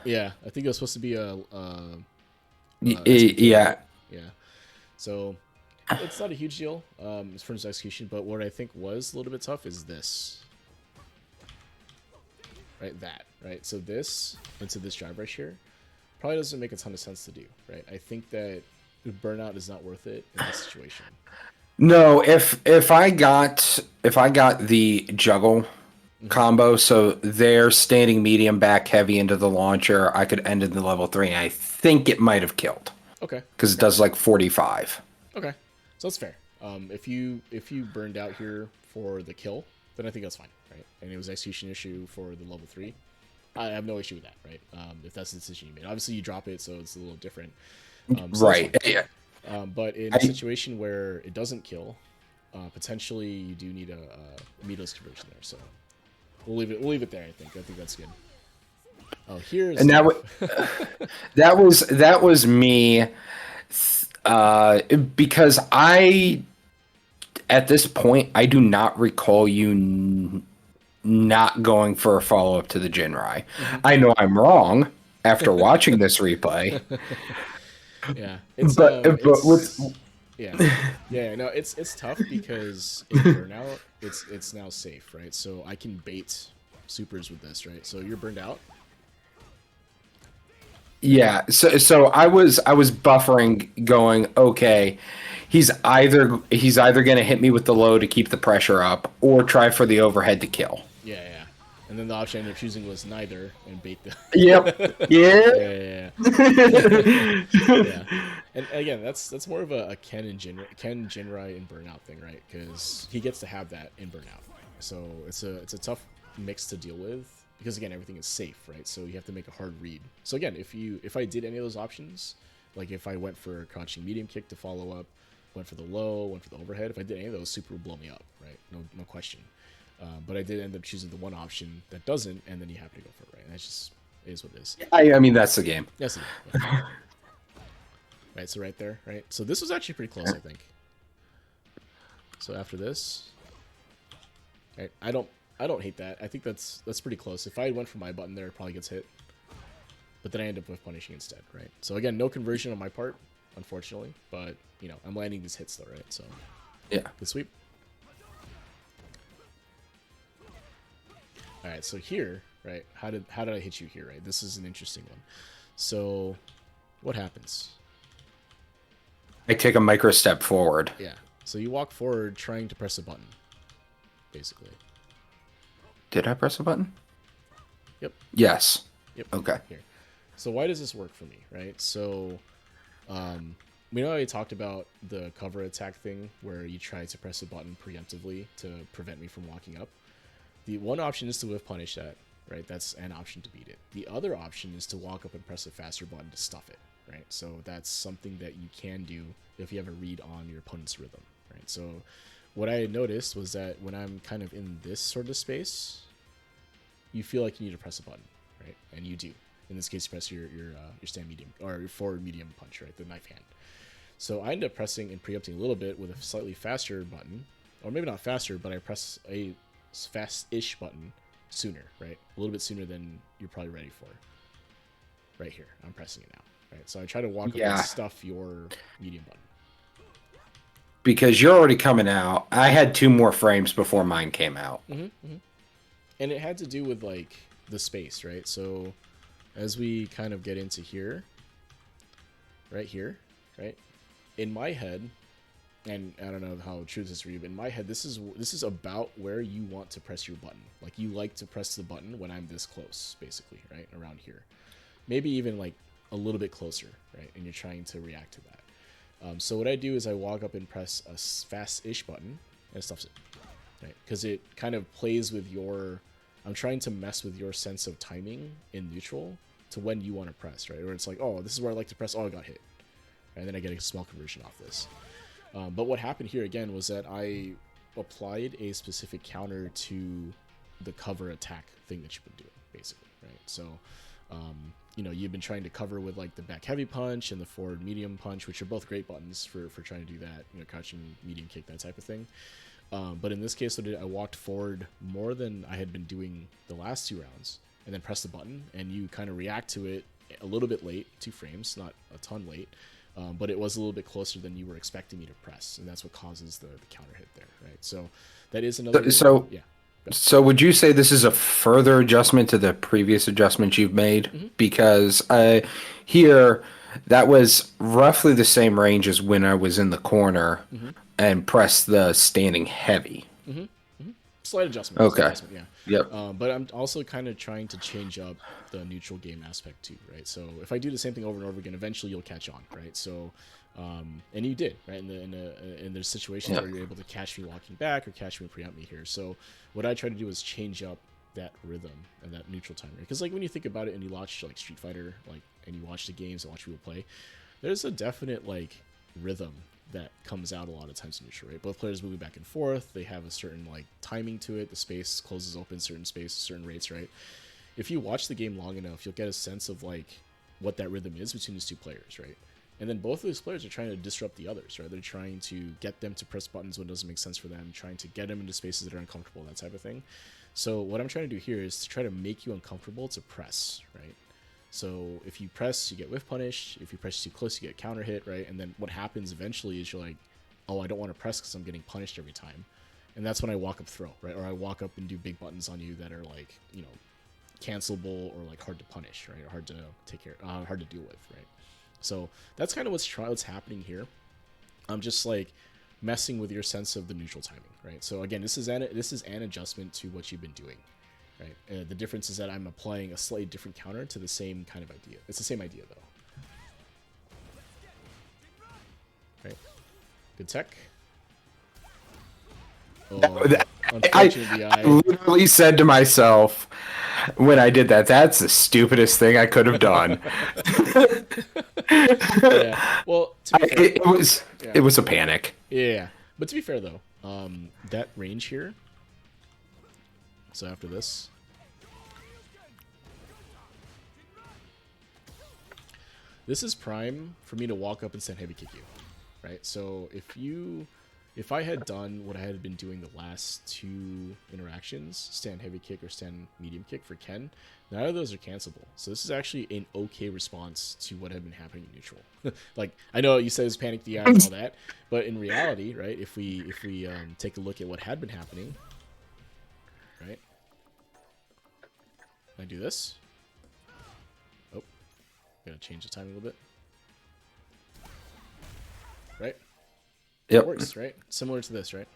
Yeah, I think it was supposed to be a yeah. So it's not a huge deal as far as execution, but what I think was a little bit tough is this. Right? So this into this drive rush here probably doesn't make a ton of sense to do, right? I think that burnout is not worth it in this situation. No, if I got the juggle combo, so they're standing medium back heavy into the launcher, I could end in the level 3, and I think it might have killed. Okay. Because it does like 45. Okay. So that's fair. If you burned out here for the kill, then I think that's fine, right? And it was execution issue for the level 3. I have no issue with that, right? If that's the decision you made. Obviously, you drop it, so it's a little different. So Right. Yeah. but in a situation where it doesn't kill, potentially you do need a meatless conversion there. So we'll leave it there. I think that's good. Oh, here's And that was me, because at this point I do not recall you not going for a follow up to the Jinrai. Mm-hmm. I know I'm wrong after watching this replay. Yeah, no, it's tough because in burnout, it's now safe, right? So I can bait supers with this, right? So you're burned out. Yeah, so I was buffering, going, okay, he's either going to hit me with the low to keep the pressure up, or try for the overhead to kill. Yeah. And then the option I ended up choosing was neither and bait the. Yep. Yeah. Yeah. And again, that's more of a Ken Jinrai and burnout thing, right? Because he gets to have that in burnout, so it's a tough mix to deal with. Because again, everything is safe, right? So you have to make a hard read. So again, if I did any of those options, like if I went for a crouching medium kick to follow up, went for the low, went for the overhead, if I did any of those, super would blow me up, right? No question. But I did end up choosing the one option that doesn't, and then you have to go for it, right? And that's just is what it is. I mean, that's the game. Yes. Yeah. Right. So right there, right. So this was actually pretty close, I think. So after this, right, I don't hate that. I think that's pretty close. If I went for my button there, it probably gets hit. But then I end up with punishing instead, right? So again, no conversion on my part, unfortunately. But, I'm landing these hits though, right? So, yeah. Good sweep. All right, so here, right, how did I hit you here, right? This is an interesting one. So what happens? I take a micro step forward. Yeah. So you walk forward trying to press a button, basically. Did I press a button? Yep. Yes. Yep. Okay. Here. So why does this work for me, right? So we know I talked about the cover attack thing where you try to press a button preemptively to prevent me from walking up. The one option is to whiff punish that, right? That's an option to beat it. The other option is to walk up and press a faster button to stuff it, right? So that's something that you can do if you have a read on your opponent's rhythm, right? So what I had noticed was that when I'm kind of in this sort of space, you feel like you need to press a button, right? And you do. In this case, you press your stand medium or your forward medium punch, right? The knife hand. So I end up pressing and preempting a little bit with a slightly faster button, or maybe not faster, but I press a fast-ish button sooner, right? A little bit sooner than you're probably ready for. Right here, I'm pressing it now, right? So I try to walk up and stuff your medium button. Because you're already coming out. I had 2 more frames before mine came out. And it had to do with like the space, right? So as we kind of get into here, right here, right? In my head, and I don't know how true this is for you, but in my head, this is about where you want to press your button. Like you like to press the button when I'm this close, basically, right? Around here. Maybe even like a little bit closer, right? And you're trying to react to that. So what I do is I walk up and press a fast-ish button and it stuffs it, right? Because it kind of plays with I'm trying to mess with your sense of timing in neutral to when you want to press, right? Or it's like, oh, this is where I like to press. Oh, I got hit. And then I get a small conversion off this. But what happened here again was that I applied a specific counter to the cover attack thing that you've been doing, basically, right? So, you've been trying to cover with like the back heavy punch and the forward medium punch, which are both great buttons for trying to do that, crouching medium kick, that type of thing. But in this case, I walked forward more than I had been doing the last 2 rounds, and then pressed the button, and you kind of react to it a little bit late, 2 frames, not a ton late. But it was a little bit closer than you were expecting me to press, and that's what causes the counter hit there, right? So that is another. So would you say this is a further adjustment to the previous adjustments you've made? Mm-hmm. Because here, that was roughly the same range as when I was in the corner and pressed the standing heavy. Slight adjustment. Okay. Slight adjustment, yeah. Yep. But I'm also kind of trying to change up the neutral game aspect too, right? So if I do the same thing over and over again, eventually you'll catch on, right? So And you did, right? In there's situations where you're able to catch me walking back or catch me preempt me here. So what I try to do is change up that rhythm and that neutral timer. Because like when you think about it and you watch like Street Fighter, like and you watch the games and watch people play, there's a definite like rhythm that comes out a lot of times in neutral, right? Both players moving back and forth. They have a certain like timing to it. The space closes open certain space, certain rates, right? If you watch the game long enough, you'll get a sense of like what that rhythm is between these two players, right? And then both of these players are trying to disrupt the others, right? They're trying to get them to press buttons when it doesn't make sense for them, trying to get them into spaces that are uncomfortable, that type of thing. So what I'm trying to do here is to try to make you uncomfortable to press, right? So if you press, you get whiff punished. If you press too close, you get counter hit, right? And then what happens eventually is you're like, oh, I don't want to press because I'm getting punished every time. And that's when I walk up throw, right? Or I walk up and do big buttons on you that are like, you know, cancelable or like hard to punish, right? Or hard to take care, hard to deal with, right? So that's kind of what's happening here. I'm just like messing with your sense of the neutral timing, right? So again, this is an adjustment to what you've been doing, right? The difference is that I'm applying a slightly different counter to the same kind of idea. It's the same idea though, right? Good tech. Oh, unfortunately, I literally said to myself when I did that, that's the stupidest thing I could have done. Yeah. Well, to be fair, it was a panic. yeah. But to be fair though, that range here. So after this, this is prime for me to walk up and stand heavy kick you, right? So if I had done what I had been doing the last two interactions, stand heavy kick or stand medium kick for Ken, none of those are cancelable. So this is actually an okay response to what had been happening in neutral. Like, I know you said it was panic DI and all that, but in reality, right, if we take a look at what had been happening, right? I do this. Oh, gotta change the timing a little bit. Right? Yep. It works, right? Similar to this, right?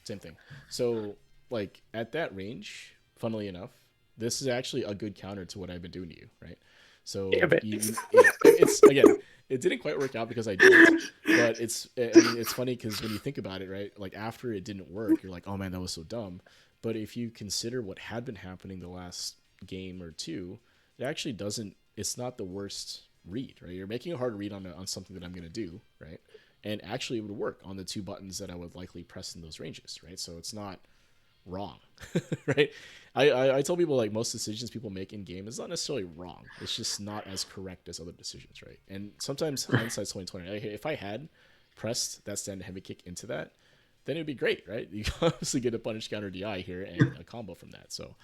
Same thing. So, like, at that range, funnily enough, this is actually a good counter to what I've been doing to you, right? So, it's, again, it didn't quite work out because I didn't, but I mean, it's funny because when you think about it, right? Like, after it didn't work, you're like, oh man, that was so dumb. But if you consider what had been happening the last game or two, it actually doesn't, it's not the worst read, right? You're making a hard read on something that I'm going to do, right? And actually it would work on the two buttons that I would likely press in those ranges, right? So it's not wrong, right? I tell people like most decisions people make in game is not necessarily wrong. It's just not as correct as other decisions, right? And sometimes hindsight's 2020. Like, if I had pressed that stand heavy kick into that, then it'd be great, right? You obviously get a punish counter DI here and a combo from that. So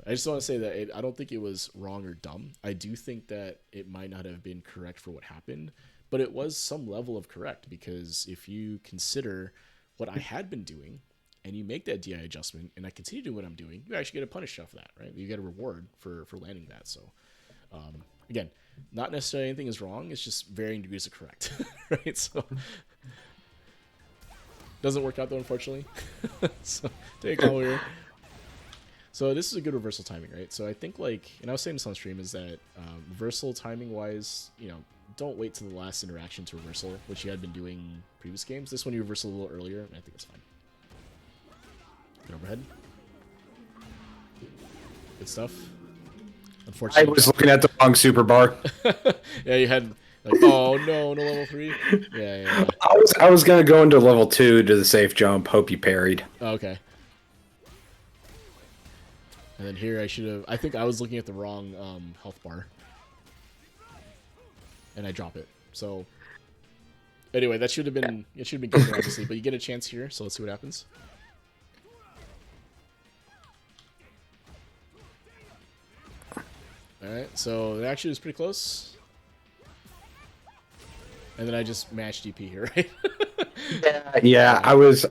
I just want to say that I don't think it was wrong or dumb. I do think that it might not have been correct for what happened, but it was some level of correct because if you consider what I had been doing and you make that DI adjustment and I continue doing what I'm doing, you actually get a punish off that, right? You get a reward for landing that. So again, not necessarily anything is wrong. It's just varying degrees of correct, right? So doesn't work out though, unfortunately. So take all here. So this is a good reversal timing, right? So I think like, and I was saying this on stream, is that reversal timing wise, you know, don't wait till the last interaction to reversal, which you had been doing previous games. This one you reversal a little earlier, and I think it's fine. Good overhead. Good stuff. Unfortunately, I was looking at the wrong super bar. yeah, you had like, oh no, no level 3. Yeah. I was gonna go into level 2 to the safe jump. Hope you parried. Oh, okay. And then here I think I was looking at the wrong health bar. And I drop it. So anyway, it should have been good, obviously, but you get a chance here, so let's see what happens. Alright, so it actually was pretty close. And then I just matched DP here, right? Yeah, I was.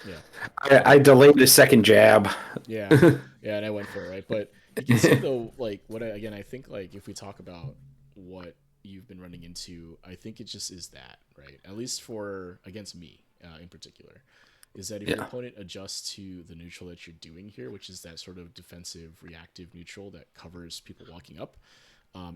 Yeah. I delayed the second jab. Yeah, and I went for it, right? But you can see though, like I think like if we talk about what you've been running into, I think it just is that, right? At least for against me in particular, is that if your opponent adjusts to the neutral that you're doing here, which is that sort of defensive reactive neutral that covers people walking up,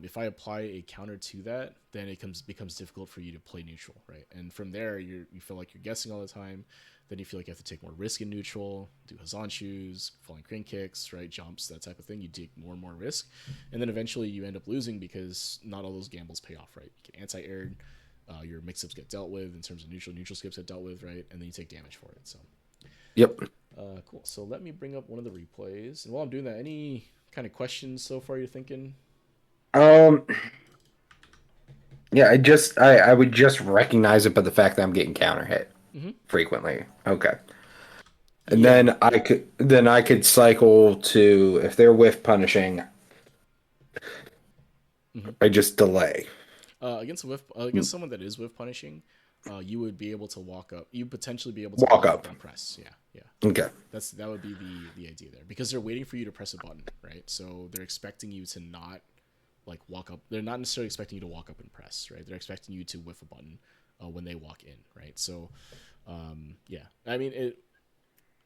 If I apply a counter to that, then it becomes difficult for you to play neutral, right? And from there, you feel like you're guessing all the time. Then you feel like you have to take more risk in neutral, do Hazanshus, falling crane kicks, right, jumps, that type of thing. You take more and more risk, and then eventually you end up losing because not all those gambles pay off, right? You get anti-aired, your mix-ups get dealt with in terms of neutral skips get dealt with, right, and then you take damage for it. So, Yep. cool. So let me bring up one of the replays, and while I'm doing that, any kind of questions so far you're thinking? Yeah, I would just recognize it by the fact that I'm getting counter hit frequently. Okay. And Yeah. then I could cycle to, if they're whiff punishing, I just delay. Against someone that is whiff punishing, you would be able to walk up. You potentially be able to Walk walk up. up and press. Yeah. Okay. That would be the idea there, because they're waiting for you to press a button, right? So they're expecting you to not like walk up. They're not necessarily expecting you to walk up and press, right? They're expecting you to whiff a button when they walk in, right? So, yeah. I mean,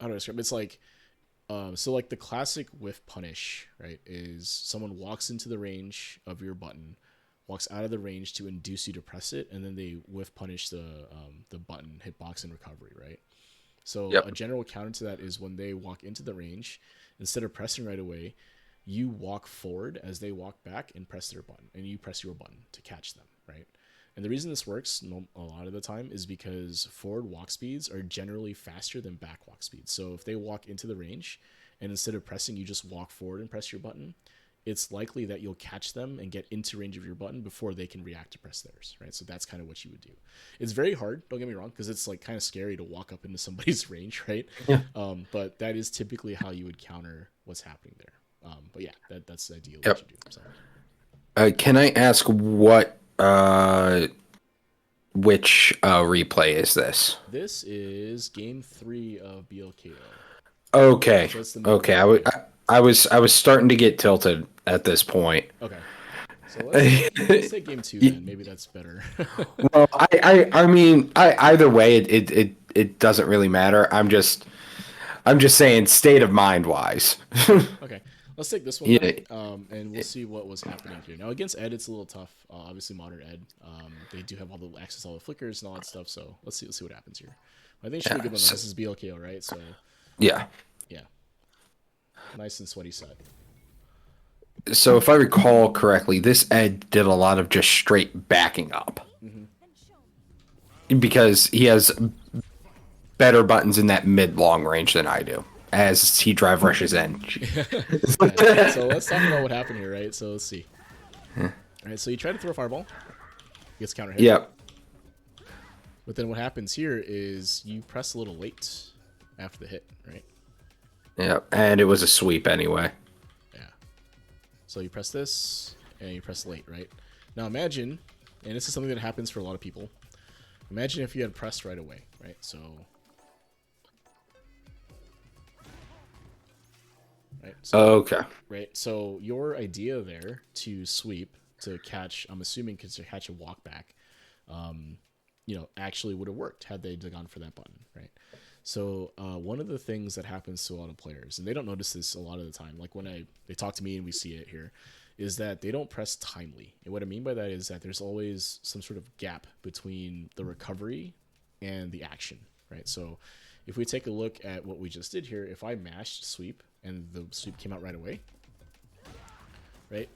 how do I describe it? It's like, so like the classic whiff punish, right, is someone walks into the range of your button, walks out of the range to induce you to press it, and then they whiff punish the button, hitbox, and recovery, right? So Yep. a general counter to that is when they walk into the range, instead of pressing right away, you walk forward as they walk back and press their button, and you press your button to catch them, right? And the reason this works a lot of the time is because forward walk speeds are generally faster than back walk speeds. So if they walk into the range and instead of pressing, you just walk forward and press your button, it's likely that you'll catch them and get into range of your button before they can react to press theirs, right? So that's kind of what you would do. It's very hard, don't get me wrong, because it's like kind of scary to walk up into somebody's range, right? Yeah. But that is typically how you would counter what's happening there. But yeah, that's ideally Yep. what you do. So. Can I ask which replay is this? This is game 3 of BLKO. Okay. So it's the Okay. replay. I was starting to get tilted at this point. Okay. So let's take game 2 then. Maybe that's better. Well, I mean, either way, it doesn't really matter. I'm just saying, state of mind wise. Okay. Let's take this one Yeah. then, and we'll see what was happening here. Now against Ed, it's a little tough. Obviously, modern Ed, they do have all the access to all the flickers and all that stuff. So let's see what happens here. I think it should be a good one. This is BLKO, right? So Yeah. yeah, nice and sweaty set. So if I recall correctly, this Ed did a lot of just straight backing up because he has better buttons in that mid long range than I do. As he drive rushes in. Yeah. So let's talk about what happened here, right? So let's see. All right, so you try to throw a fireball, gets counter hit. Yep. But then what happens here is you press a little late after the hit, right? Yep. And it was a sweep anyway. Yeah. So you press this and you press late, right? Now imagine, and this is something that happens for a lot of people. Imagine if you had pressed right away, right? So. Right. So, Okay. Right. So your idea there to sweep to catch, I'm assuming, because to catch a walk back, actually would have worked had they gone for that button, right? So one of the things that happens to a lot of players, and they don't notice this a lot of the time, like when they talk to me and we see it here, is that they don't press timely. And what I mean by that is that there's always some sort of gap between the recovery and the action, right? So if we take a look at what we just did here, if I mashed sweep and the sweep came out right away, right?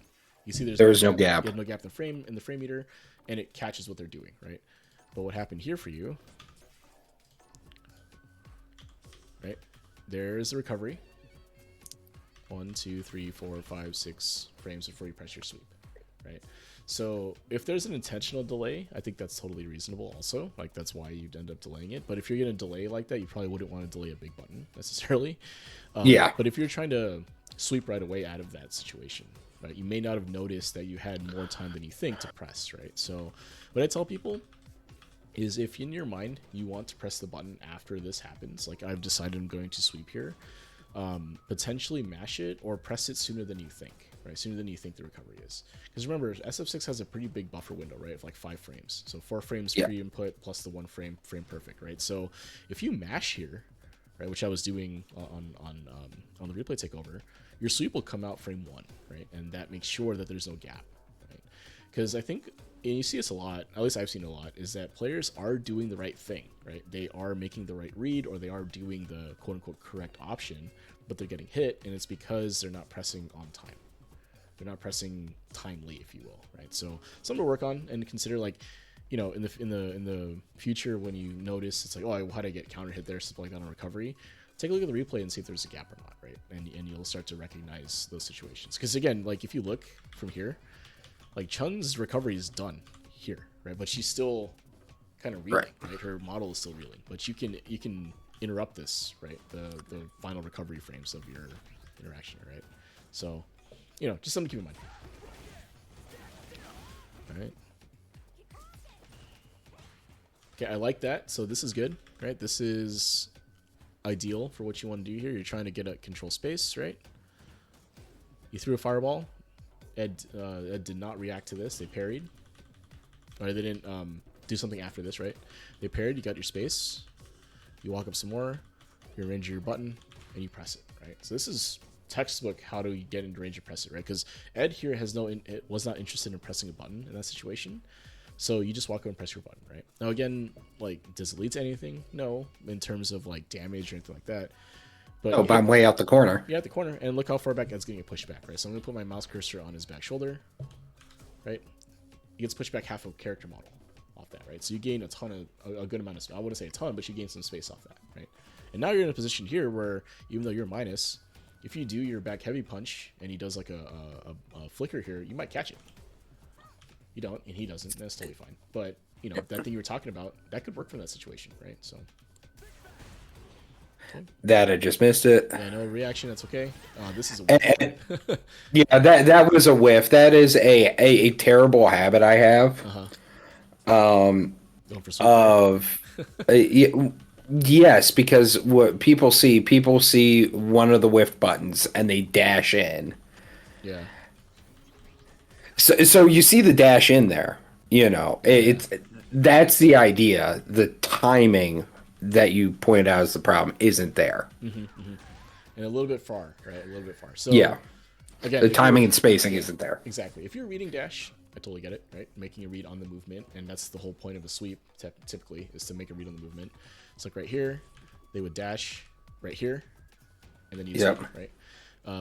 You see there's no gap. No gap in the frame meter, and it catches what they're doing, right? But what happened here for you, right? There's the recovery. 1, 2, 3, 4, 5, 6 frames before you press your sweep, right? So if there's an intentional delay, I think that's totally reasonable also. Like that's why you'd end up delaying it. But if you're going to delay like that, you probably wouldn't want to delay a big button necessarily. Yeah. But if you're trying to sweep right away out of that situation, right, you may not have noticed that you had more time than you think to press, right? So what I tell people is if in your mind you want to press the button after this happens, like I've decided I'm going to sweep here, potentially mash it or press it sooner than you think, right? Sooner than you think the recovery is. Because remember, SF6 has a pretty big buffer window, right? Of like 5 frames. So 4 frames pre-input plus the 1 frame perfect, right? So if you mash here, right, which I was doing on the replay takeover, your sweep will come out frame 1, right? And that makes sure that there's no gap, because I think, and you see this a lot, at least I've seen a lot, is that players are doing the right thing, right? They are making the right read, or they are doing the quote-unquote correct option, but they're getting hit, and it's because they're not pressing on time. They're not pressing timely, if you will, right? So something to work on and consider, like, you know, in the future when you notice it's like, oh, how did I get counter hit there, stuff like that on recovery, take a look at the replay and see if there's a gap or not, right? And you'll start to recognize those situations. Because again, like if you look from here, like Chun's recovery is done here, right? But she's still kind of reeling, right? Her model is still reeling, but you can interrupt this, right? The final recovery frames of your interaction, right? So, you know, just something to keep in mind. All right. Okay, I like that. So this is good, right? This is ideal for what you want to do here. You're trying to get a control space, right? You threw a fireball. Ed did not react to this. They parried. Or they didn't do something after this, right? They parried. You got your space. You walk up some more. You range your button, and you press it, right? So this is textbook how to get into range and press it, right? Because Ed here was not interested in pressing a button in that situation. So you just walk up and press your button, right? Now again, like, does it lead to anything? No, in terms of like damage or anything like that. But I'm way out the corner. Yeah, at the corner, and look how far back Ed's getting a pushback, right? So I'm gonna put my mouse cursor on his back shoulder, right? He gets pushed back half a character model off that, right? So you gain a good amount of space. I wouldn't say a ton, but you gain some space off that, right? And now you're in a position here where even though you're minus, if you do your back heavy punch and he does like a flicker here, you might catch it. You don't, and he doesn't. That's totally fine. But you know, that thing you were talking about, that could work from that situation, right? So that I just missed it. Yeah, no reaction. That's okay. This is a whiff. Yeah, that was a whiff. That is a terrible habit I have. Of yes, because what people see one of the whiff buttons and they dash in. Yeah. So you see the dash in there, you know, that's the idea. The timing that you pointed out as the problem isn't there. And a little bit far, right? A little bit far. So yeah, again, the timing and spacing isn't there. Exactly. If you're reading dash, I totally get it, right? Making a read on the movement, and that's the whole point of a sweep. Typically, is to make a read on the movement. It's like right here, they would dash right here, and then you sweep, right?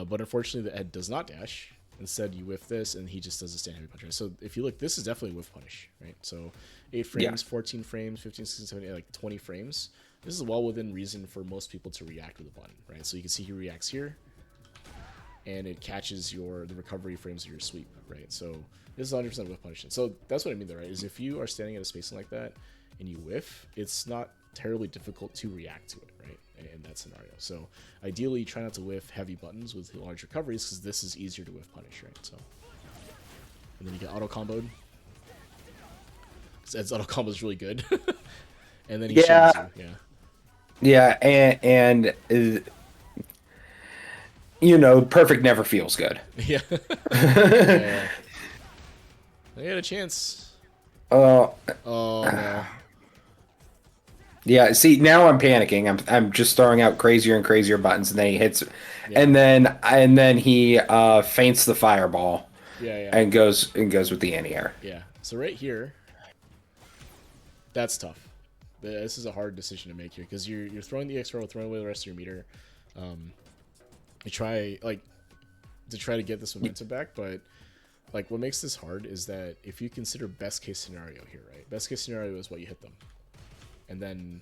But unfortunately, the Ed does not dash. Instead, you whiff this, and he just does a stand heavy punch. Right? So if you look, this is definitely a whiff punish, right? So 8 frames, 14 frames, 15, 16, 17, like 20 frames. This is well within reason for most people to react with a button, right? So you can see he reacts here, and it catches the recovery frames of your sweep, right? So this is 100% whiff punishment. So that's what I mean there, right? Is if you are standing at a spacing like that and you whiff, it's not terribly difficult to react to it, right? In that scenario. So ideally, try not to whiff heavy buttons with large recoveries because this is easier to whiff punish, right? So, and then you get auto comboed. Ed's auto combo is really good, and then he shames you. Yeah, and you know, perfect never feels good. Yeah. They had a chance. Oh no. Yeah, see, now I'm panicking. I'm just throwing out crazier and crazier buttons, and then he hits, and then he feints the fireball, and goes with the anti-air. Yeah. So right here, that's tough. This is a hard decision to make here because you're throwing the extra, throwing away the rest of your meter. You try to get this momentum back, but like what makes this hard is that if you consider best case scenario here, right? Best case scenario is what you hit them. And then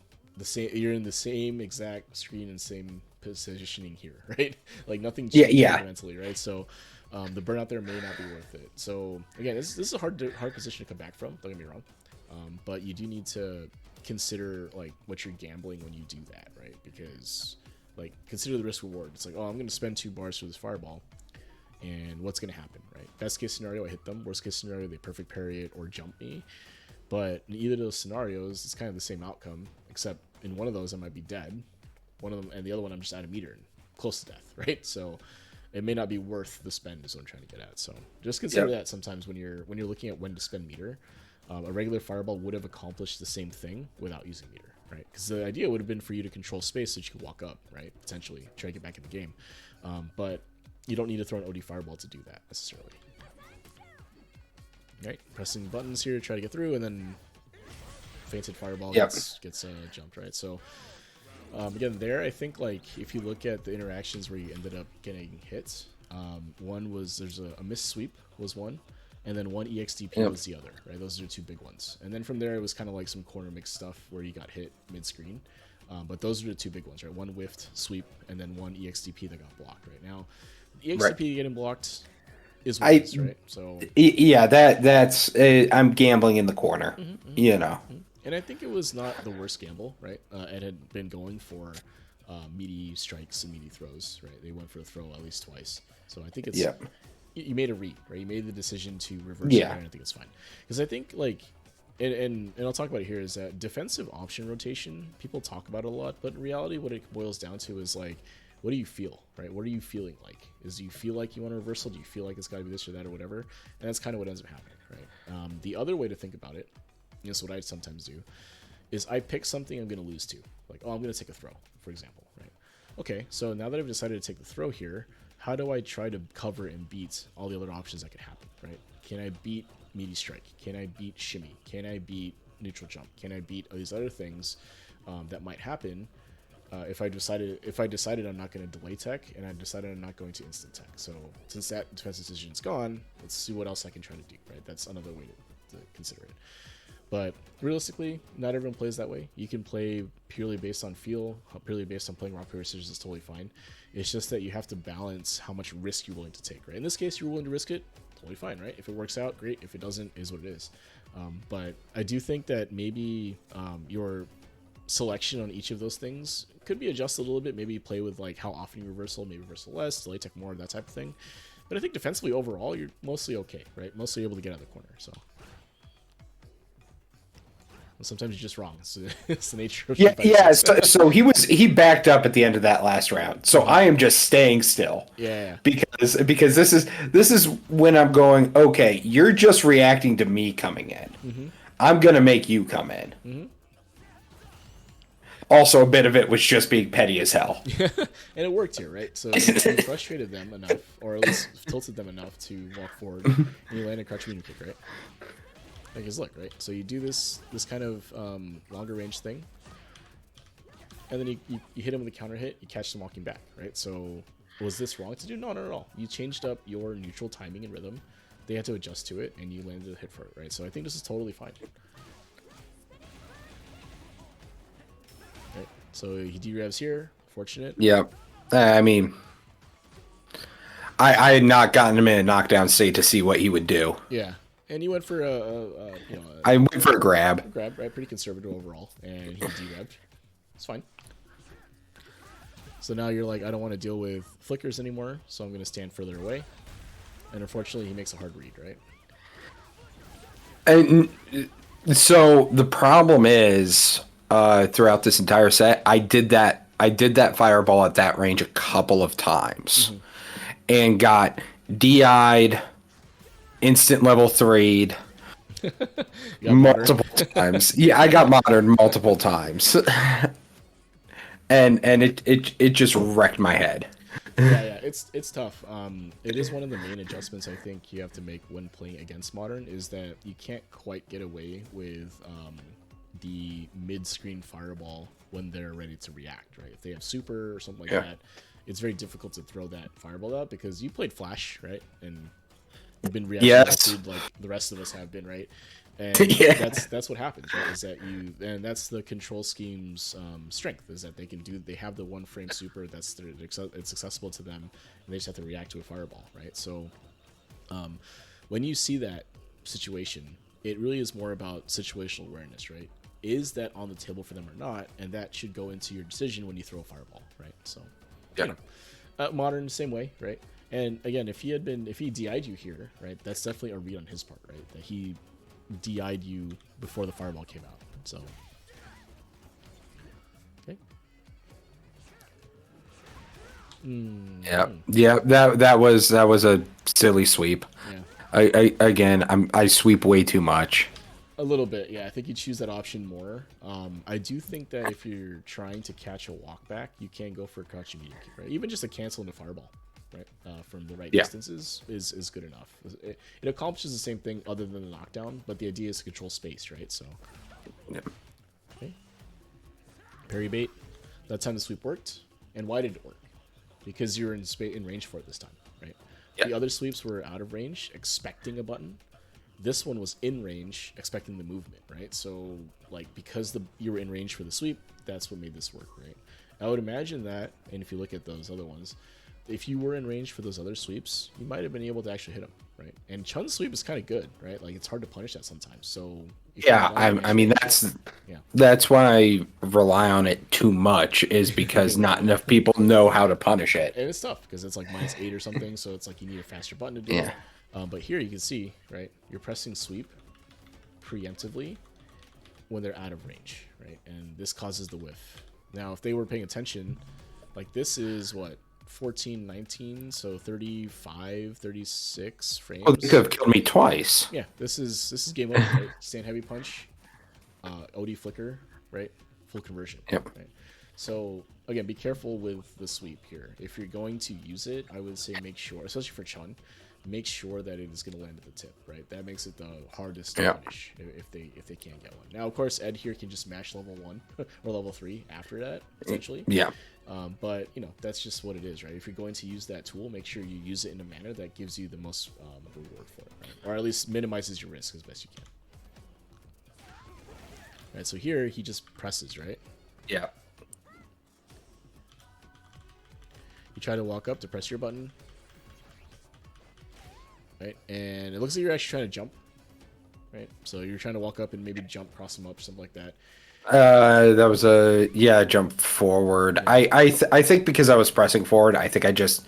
you're in the same exact screen and same positioning here, right? Like nothing changes fundamentally, right? So the burnout there may not be worth it. So again, this is a hard position to come back from. Don't get me wrong, but you do need to consider like what you're gambling when you do that, right? Because like consider the risk reward. It's like, oh, I'm going to spend 2 bars for this fireball, and what's going to happen, right? Best case scenario, I hit them. Worst case scenario, they perfect parry it or jump me. But in either of those scenarios, it's kind of the same outcome, except in one of those I might be dead, one of them, and the other one I'm just out of meter and close to death, right? So it may not be worth the spend is what I'm trying to get at. So just consider that sometimes when you're looking at when to spend meter. A regular fireball would have accomplished the same thing without using meter, right? Because the idea would have been for you to control space so that you could walk up, right? Potentially try to get back in the game, but you don't need to throw an OD fireball to do that necessarily. Right, pressing buttons here to try to get through, and then fainted fireball Yep. gets jumped, right? So again, there I think like if you look at the interactions where you ended up getting hits, one was there's a missed sweep was one, and then one EXDP was the other, right? Those are the two big ones. And then from there it was kind of like some corner mix stuff where you got hit mid screen, but those are the two big ones, right? One whiffed sweep, and then one EXDP that got blocked. Right now, EXDP getting blocked is what it is, right? So yeah, that's I'm gambling in the corner, you know. And I think it was not the worst gamble, right? It had been going for meaty strikes and meaty throws, right? They went for a throw at least twice. So I think it's you made a read, right? You made the decision to reverse it, and I think it's fine. Because I think like, and I'll talk about it here, is that defensive option rotation, people talk about it a lot, but in reality what it boils down to is like, what do you feel, right? What are you feeling like? Do you feel like you want a reversal? Do you feel like it's got to be this or that or whatever? And that's kind of what ends up happening, right? The other way to think about it, this is what I sometimes do, is I pick something I'm going to lose to. Like, oh, I'm going to take a throw, for example, right? Okay, so now that I've decided to take the throw here, how do I try to cover and beat all the other options that could happen, right? Can I beat meaty strike? Can I beat shimmy? Can I beat neutral jump? Can I beat all these other things that might happen if I decided I'm not going to delay tech, and I decided I'm not going to instant tech? So since that defense decision's gone, let's see what else I can try to do, right? That's another way to consider it. But realistically, not everyone plays that way. You can play purely based on feel, purely based on playing rock, paper, scissors. It's totally fine. It's just that you have to balance how much risk you're willing to take, right? In this case, you're willing to risk it, totally fine, right? If it works out, great. If it doesn't, is what it is. But I do think that maybe your selection on each of those things could be adjusted a little bit. Maybe play with like how often you reversal, maybe reversal less, delay tech more, that type of thing. But I think defensively overall, you're mostly okay, right? Mostly able to get out of the corner, so. Sometimes you're just wrong. It's the nature of So he backed up at the end of that last round. So I am just staying still. Yeah. Because this is when I'm going, okay, you're just reacting to me coming in. I'm gonna make you come in. Also, a bit of it was just being petty as hell. And it worked here, right? So you frustrated them enough, or at least tilted them enough to walk forward, and you landed crouch medium kick, right? Like his look, right? So you do this kind of longer range thing, and then you hit him with a counter hit, you catch them walking back, right? So was this wrong to do? No, not at all. You changed up your neutral timing and rhythm. They had to adjust to it, and you landed a hit for it, right? So I think this is totally fine. Right? So he derevs here. Fortunate. Yep. I mean, I had not gotten him in a knockdown state to see what he would do. Yeah. And you went for I went for a grab. Grab, right? Pretty conservative overall, and he derevved. It's fine. So now you're like, I don't want to deal with flickers anymore, so I'm going to stand further away. And unfortunately, he makes a hard read, right? And so the problem is, throughout this entire set, I did that fireball at that range a couple of times, and got DI'd. Instant level 3'd multiple times. Yeah, I got modern multiple times. and it just wrecked my head. Yeah, it's tough. It is one of the main adjustments I think you have to make when playing against modern, is that you can't quite get away with the mid-screen fireball when they're ready to react, right? If they have super or something like that, it's very difficult to throw that fireball out, because you played Flash, right? And you've been reacting like the rest of us have been, right? And that's what happens, right? Is that and that's the control scheme's strength, is that they have the one frame super it's accessible to them, and they just have to react to a fireball, right? So when you see that situation, it really is more about situational awareness, right? Is that on the table for them or not? And that should go into your decision when you throw a fireball, right? So modern, same way, right? And again, if he DI'd you here, right, that's definitely a read on his part, right? That he DI'd you before the fireball came out. So, okay. Yeah. That was a silly sweep. Yeah. I sweep way too much. A little bit, yeah. I think you choose that option more. I do think that if you're trying to catch a walk back, you can go for a crouching medium kick, right? Even just a cancel into fireball. right, from the right Yeah. distances is good enough. It accomplishes the same thing other than the knockdown, but the idea is to control space, right? So, Yeah. okay. Parry bait. That time the sweep worked. And why did it work? Because you're in range for it this time, right? Yeah. The other sweeps were out of range, expecting a button. This one was in range, expecting the movement, right? So, like, because you were in range for the sweep, that's what made this work, right? I would imagine that, and if you look at those other ones, if you were in range for those other sweeps, you might have been able to actually hit them, right? And Chun's sweep is kind of good, right? Like, it's hard to punish that sometimes. So, if you Yeah, want to I mean manage yeah. that's why I rely on it too much is because not enough people know how to punish it. And it's tough because it's like -8 or something, so it's like you need a faster button to do Yeah. it. But here you can see, right? You're pressing sweep preemptively when they're out of range, right? And this causes the whiff. Now, if they were paying attention, like this is what 14, 19, so 35, 36 frames. Oh, they could have killed me twice. Yeah, this is game over, right? Stand heavy punch, OD flicker, right? Full conversion. Yep. Right? So again, be careful with the sweep here. If you're going to use it, I would say make sure, especially for Chun, make sure that it is going to land at the tip, right? That makes it the hardest to punish if they can't get one. Now, of course, Ed here can just mash level 1 or level 3 after that, potentially. Yeah. But, you know, that's just what it is, right? If you're going to use that tool, make sure you use it in a manner that gives you the most reward for it, right? Or at least minimizes your risk as best you can. Right, so here he just presses, right? Yeah. You try to walk up to press your button. Right, and it looks like you're actually trying to jump. Right, so you're trying to walk up and maybe jump, cross them up, something like that. That was a jump forward. Yeah. I think because I was pressing forward, I think I just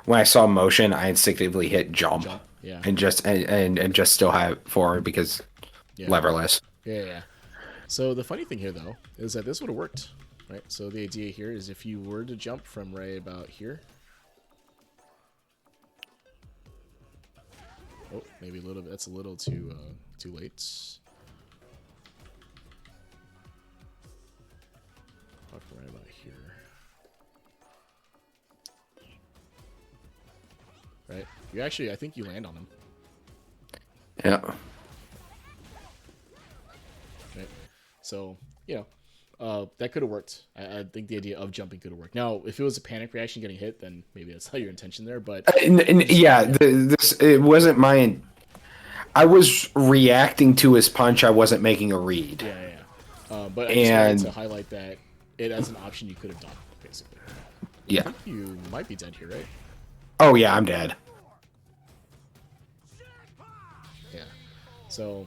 when I saw motion, I instinctively hit jump. Yeah. And just and just still have forward because leverless. Yeah. So the funny thing here though is that this would have worked, right? So the idea here is if you were to jump from right about here. Oh, maybe a little bit. That's a little too late. Right about here. Right. You actually, I think you land on them. Yeah. Right. So that could have worked. I think the idea of jumping could have worked. Now, if it was a panic reaction getting hit, then maybe that's not your intention there. But it wasn't my. I was reacting to his punch. I wasn't making a read. Yeah. But I just wanted to highlight that it as an option you could have done, basically. Yeah. I think you might be dead here, right? Oh yeah, I'm dead. Yeah. So,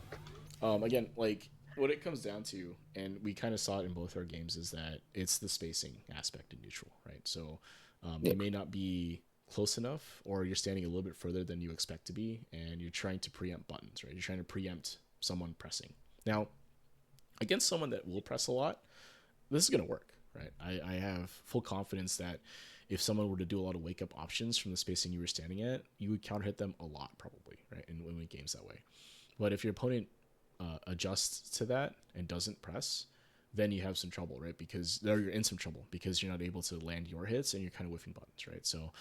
again, like what it comes down to, and we kind of saw it in both our games, is that it's the spacing aspect in neutral, right? So, you may not be close enough, or you're standing a little bit further than you expect to be, and you're trying to preempt buttons, right? You're trying to preempt someone pressing. Now, against someone that will press a lot, this is going to work, right? I have full confidence that if someone were to do a lot of wake up options from the spacing you were standing at, you would counter hit them a lot probably, right? And win games that way. But if your opponent adjusts to that and doesn't press, then you have some trouble, right? Because there you're in some trouble because you're not able to land your hits and you're kind of whiffing buttons, right? So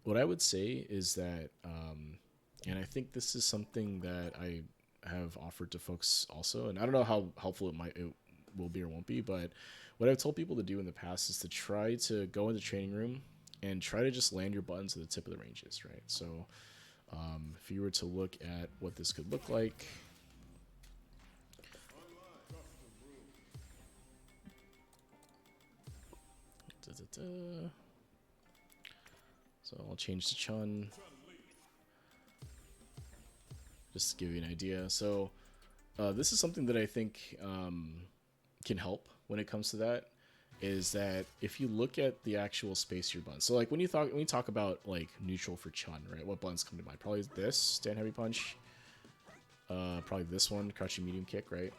what I would say is that, and I think this is something that I have offered to folks also, and I don't know how helpful it will be or won't be, but what I've told people to do in the past is to try to go in the training room and try to just land your buttons at the tip of the ranges, right? So if you were to look at what this could look like, so I'll change to Chun just to give you an idea. So this is something that I think can help when it comes to that, is that if you look at the actual space your buttons. So like when you talk about like neutral for Chun, right? What buttons come to mind? Probably this stand heavy punch. Probably this one, crouching medium kick, right?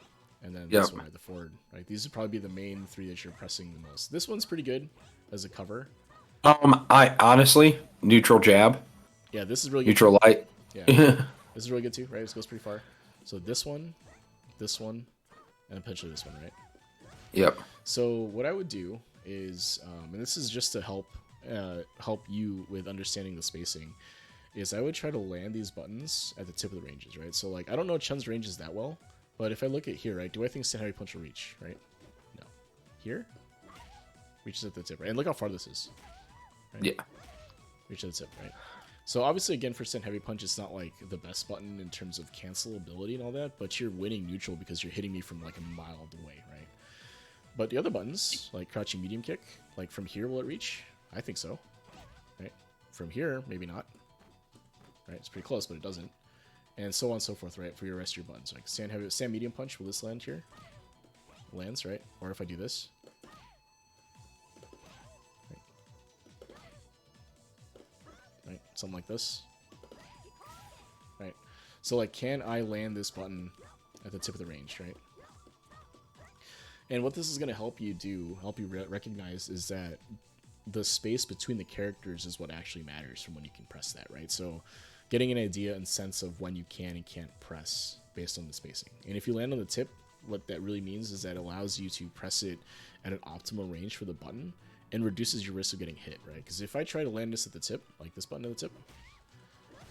And then this one, right, the forward, right? These would probably be the main three that you're pressing the most. This one's pretty good as a cover. I honestly neutral jab. Yeah, this is really good. Neutral light. Yeah, this is really good too, right? This goes pretty far. So this one, and potentially this one, right? Yep. So what I would do is, and this is just to help help you with understanding the spacing is I would try to land these buttons at the tip of the ranges, right? So like I don't know Chun's ranges that well, but if I look at here, right, do I think Stand Heavy Punch will reach, right? No. Here? Reaches at the tip, right? And look how far this is. Right? Yeah. Reach at the tip, right? So obviously, again, for Stand Heavy Punch, it's not like the best button in terms of cancelability and all that, but you're winning neutral because you're hitting me from like a mile away, right? But the other buttons, like Crouching Medium Kick, like from here, will it reach? I think so, right? From here, maybe not, right? It's pretty close, but it doesn't. And so on and so forth, right? For your rest of your buttons. Like Stand Medium Punch, will this land here? Lands, right? Or if I do this. Right, something like this. Right, so like, can I land this button at the tip of the range, right? And what this is going to help you recognize is that the space between the characters is what actually matters from when you can press that, right? So getting an idea and sense of when you can and can't press based on the spacing. And if you land on the tip, what that really means is that it allows you to press it at an optimal range for the button and reduces your risk of getting hit, right? Because if I try to land this at the tip, like this button at the tip,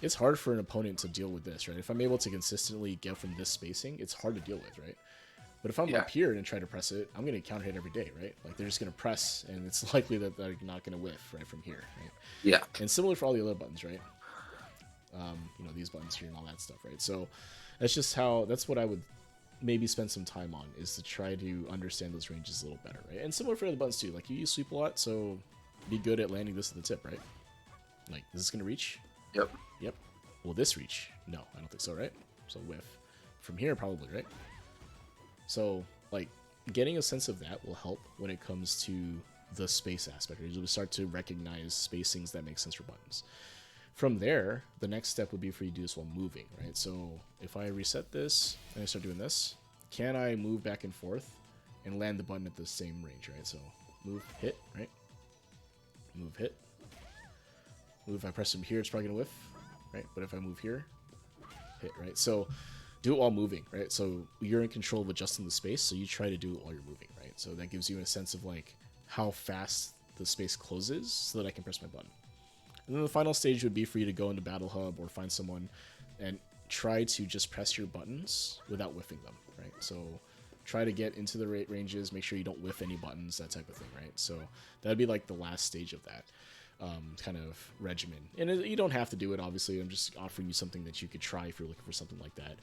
it's hard for an opponent to deal with this, right? If I'm able to consistently get from this spacing, it's hard to deal with, right? But if I'm up here and try to press it, I'm going to counter hit every day, right? Like they're just going to press, and it's likely that they're not going to whiff right from here, right? Yeah. And similar for all the other buttons, right? You know, these buttons here and all that stuff, right? So that's what I would maybe spend some time on, is to try to understand those ranges a little better, right? And similar for the buttons too. Like you use sweep a lot, so be good at landing this at the tip, right? Like, is this going to reach? Yep. Yep. Will this reach? No, I don't think so, right? So whiff. From here, probably, right? So, like, getting a sense of that will help when it comes to the space aspect. You'll start to recognize spacings that make sense for buttons. From there, the next step would be for you to do this while moving, right? So if I reset this and I start doing this, can I move back and forth and land the button at the same range, right? So move, hit, right? Move, hit. Move, if I press from here, it's probably going to whiff, right? But if I move here, hit, right? So do it while moving, right? So you're in control of adjusting the space, so you try to do it while you're moving, right? So that gives you a sense of like how fast the space closes so that I can press my button. And then the final stage would be for you to go into Battle Hub or find someone and try to just press your buttons without whiffing them, right? So try to get into the ranges, make sure you don't whiff any buttons, that type of thing, right? So that'd be like the last stage of that kind of regimen. And you don't have to do it, obviously. I'm just offering you something that you could try if you're looking for something like that.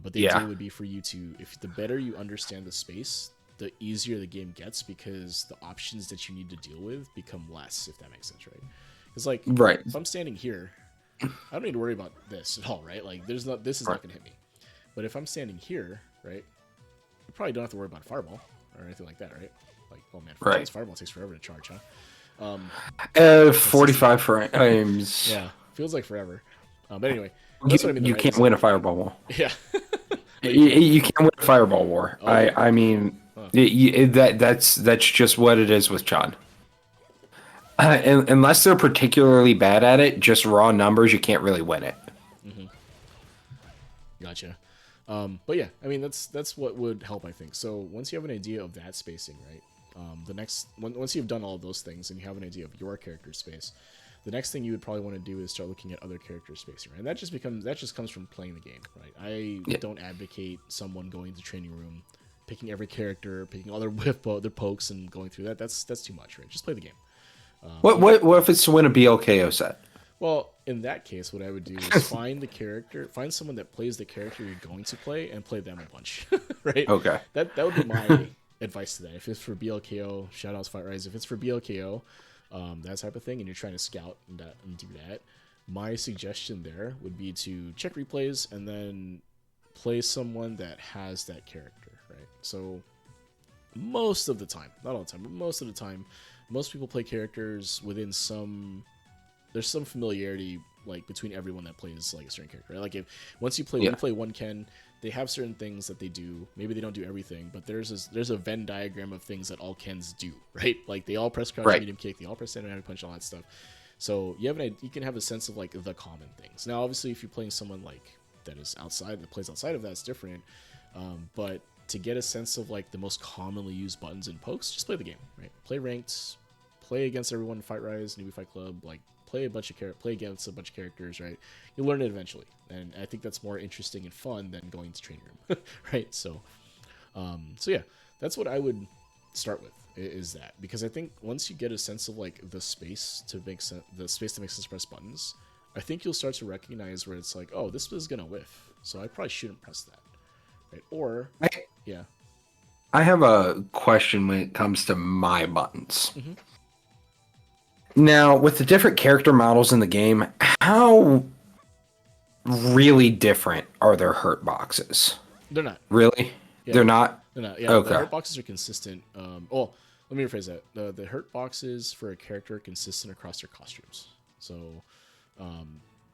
But the idea would be for you to, if the better you understand the space, the easier the game gets, because the options that you need to deal with become less, if that makes sense, right? It's like, if I'm standing here, I don't need to worry about this at all, right? Like, this is not going to hit me. But if I'm standing here, right, you probably don't have to worry about a fireball or anything like that, right? Like, oh man, fireball takes forever to charge, huh? 45 frames. Yeah, feels like forever. But anyway, that's what I mean. You can't win a fireball war. Yeah. You can't win a fireball war. Oh, yeah. I mean, that's just what it is with Chun. Unless they're particularly bad at it, just raw numbers, you can't really win it. Mm-hmm. Gotcha. But yeah, I mean, that's what would help, I think. So once you have an idea of that spacing, right? Once you've done all of those things and you have an idea of your character space, the next thing you would probably want to do is start looking at other character spacing, right? And that just comes from playing the game, right? I don't advocate someone going to training room, picking every character, picking all their their pokes, and going through that. That's too much, right? Just play the game. What if it's to win a BLKO set? Well, in that case, what I would do is find someone that plays the character you're going to play, and play them a bunch, right? Okay. That would be my advice to that. If it's for BLKO, shoutouts Fight Rise. If it's for BLKO, that type of thing, and you're trying to scout and do that, my suggestion there would be to check replays and then play someone that has that character, right? So most of the time, not all the time, but most of the time, most people play characters within there's some familiarity, like, between everyone that plays like a certain character, right? Like, if once you play one Ken, they have certain things that they do. Maybe they don't do everything, but there's a Venn diagram of things that all Kens do, right? Like, they all press crouch, medium kick, they all press standing heavy punch, all that stuff. So you can have a sense of like the common things. Now, obviously, if you're playing someone like that plays outside of that, it's different. But to get a sense of like the most commonly used buttons and pokes, just play the game, right? Play ranked, play against everyone in Fight Rise, Newbie Fight Club, like play against a bunch of characters, right? You'll learn it eventually, and I think that's more interesting and fun than going to training room, right? So yeah, that's what I would start with, is that, because I think once you get a sense of like the space to make sense to press buttons, I think you'll start to recognize where it's like, oh, this is gonna whiff, so I probably shouldn't press that, right? Or yeah, I have a question when it comes to my buttons. mm-hmm. Now, with the different character models in the game, how really different are their hurt boxes? They're not. Really? Yeah, They're not? they're not. Yeah, Okay. the hurt boxes are consistent. Well, let me rephrase that. The hurt boxes for a character are consistent across their costumes. So,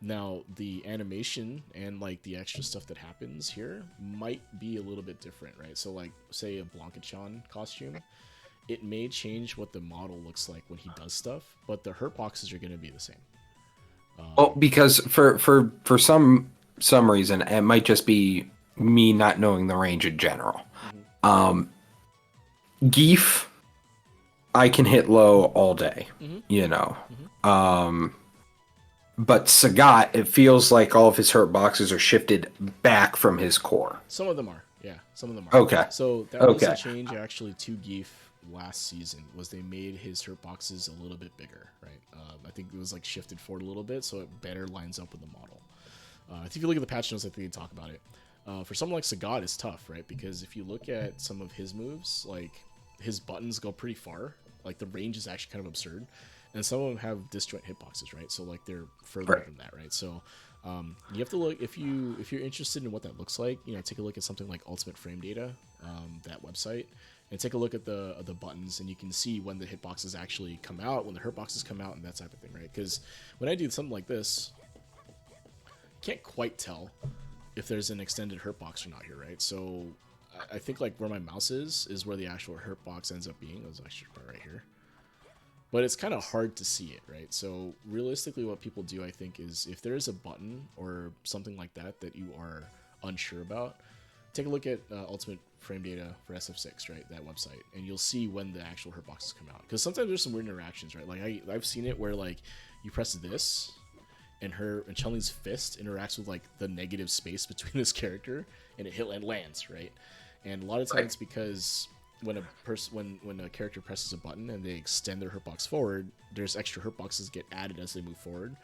now the animation and like the extra stuff that happens here might be a little bit different, right? So, like, say a Blanca-chan costume, it may change what the model looks like when he does stuff, but the hurt boxes are going to be the same. Well, because for some reason, it might just be me not knowing the range in general. Geef, I can hit low all day, you know. But Sagat, it feels like all of his hurt boxes are shifted back from his core. Some of them are, yeah. Some of them are. Okay. So that was a change actually to Geef last season, was they made his hurt boxes a little bit bigger, right? I think it was like shifted forward a little bit so it better lines up with the model. I think if you look at the patch notes, I think they talk about it. For someone like Sagat, it's tough, right? Because if you look at some of his moves, like his buttons go pretty far. Like the range is actually kind of absurd. And some of them have disjoint hitboxes, right? So like they're further from that, right? So you have to look, if you're interested in what that looks like, you know, take a look at something like Ultimate Frame Data, that website, and take a look at the buttons, and you can see when the hitboxes actually come out, when the hurt boxes come out, and that type of thing, right? Because when I do something like this, can't quite tell if there's an extended hurt box or not here, right? So I think like where my mouse is where the actual hurt box ends up being. Let's actually put it right here. But it's kind of hard to see it, right? So realistically, what people do, I think, is if there is a button or something like that that you are unsure about, take a look at Ultimate Frame Data for SF6, right? That website, and you'll see when the actual hurt boxes come out. Because sometimes there's some weird interactions, right? Like I've seen it where like you press this, and Chun-Li's fist interacts with like the negative space between this character, and it lands, right? And a lot of times it's because when a character presses a button and they extend their hurt box forward, there's extra hurt boxes get added as they move forward.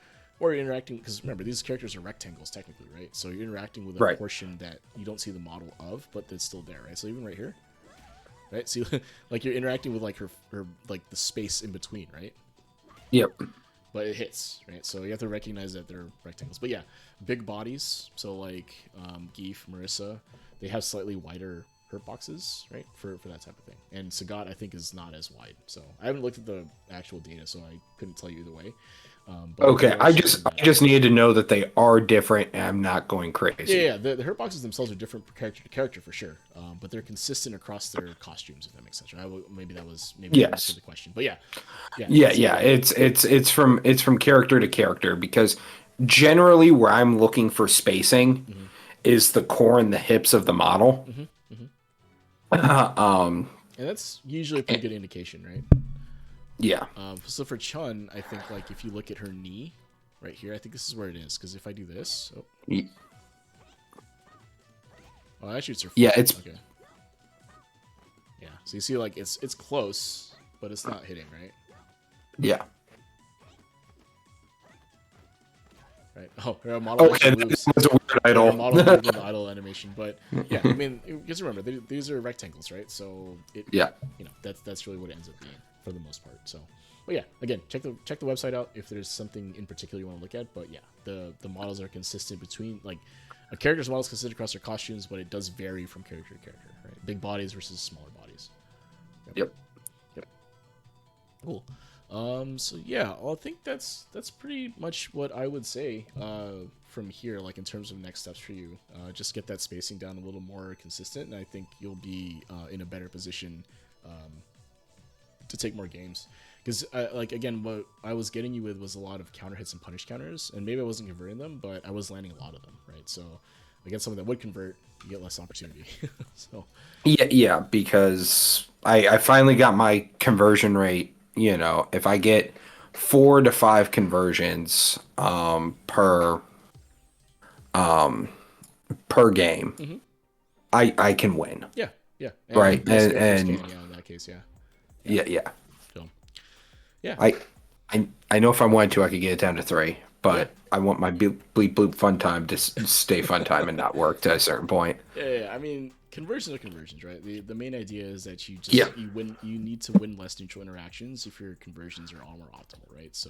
Or you're interacting, because remember, these characters are rectangles technically, right? So you're interacting with a portion that you don't see the model of, but that's still there, right? So even right here, right? See, like you're interacting with like her like the space in between, right? Yep. But it hits, right? So you have to recognize that they're rectangles. But yeah, big bodies. So like Geef, Marissa, they have slightly wider hurt boxes, right? For that type of thing. And Sagat, I think, is not as wide. So I haven't looked at the actual data, so I couldn't tell you either way. But okay, I just needed to know that they are different, and I'm not going crazy. Yeah. The hurt boxes themselves are different character to character for sure, but they're consistent across their costumes, if that makes sense. Right? Maybe that was the question, but yeah. It's from character to character, because generally where I'm looking for spacing is the core and the hips of the model. And that's usually a pretty good indication, right? Yeah. So for Chun, I think like if you look at her knee right here, I think this is where it is, because if I do this, actually it's her foot. Yeah, it's okay. Yeah, so you see like it's close, but it's not hitting, right? Yeah. Right. Oh, her model. Okay, that's a weird idol. Her model moved in the idle animation, but yeah, I mean, just remember these are rectangles, right? So you know, that's really what it ends up being for the most part. So, but yeah, again, check the website out if there's something in particular you want to look at. But yeah, the models are consistent between, like, a character's model is consistent across their costumes, but it does vary from character to character, right? Big bodies versus smaller bodies. Yep. Cool. So yeah, well, I think that's pretty much what I would say from here, like in terms of next steps for you. Just get that spacing down a little more consistent, and I think you'll be in a better position to take more games. Because like, again, what I was getting you with was a lot of counter hits and punish counters, and maybe I wasn't converting them, but I was landing a lot of them, right? So against someone that would convert, you get less opportunity. So yeah, because I finally got my conversion rate if I get 4 to 5 conversions per game, Hmm. I can win, Yeah, yeah, right? and most characters And can. Yeah, in that case, yeah, yeah. yeah, yeah. So yeah, I I know if I wanted to, I could get it down to 3, yeah. but I want my bleep bloop fun time to stay fun time and not work to a certain point. Yeah, I mean, conversions are conversions, right? The main idea is that Yeah, you win. You need to win less neutral interactions if your conversions are all more optimal, right? So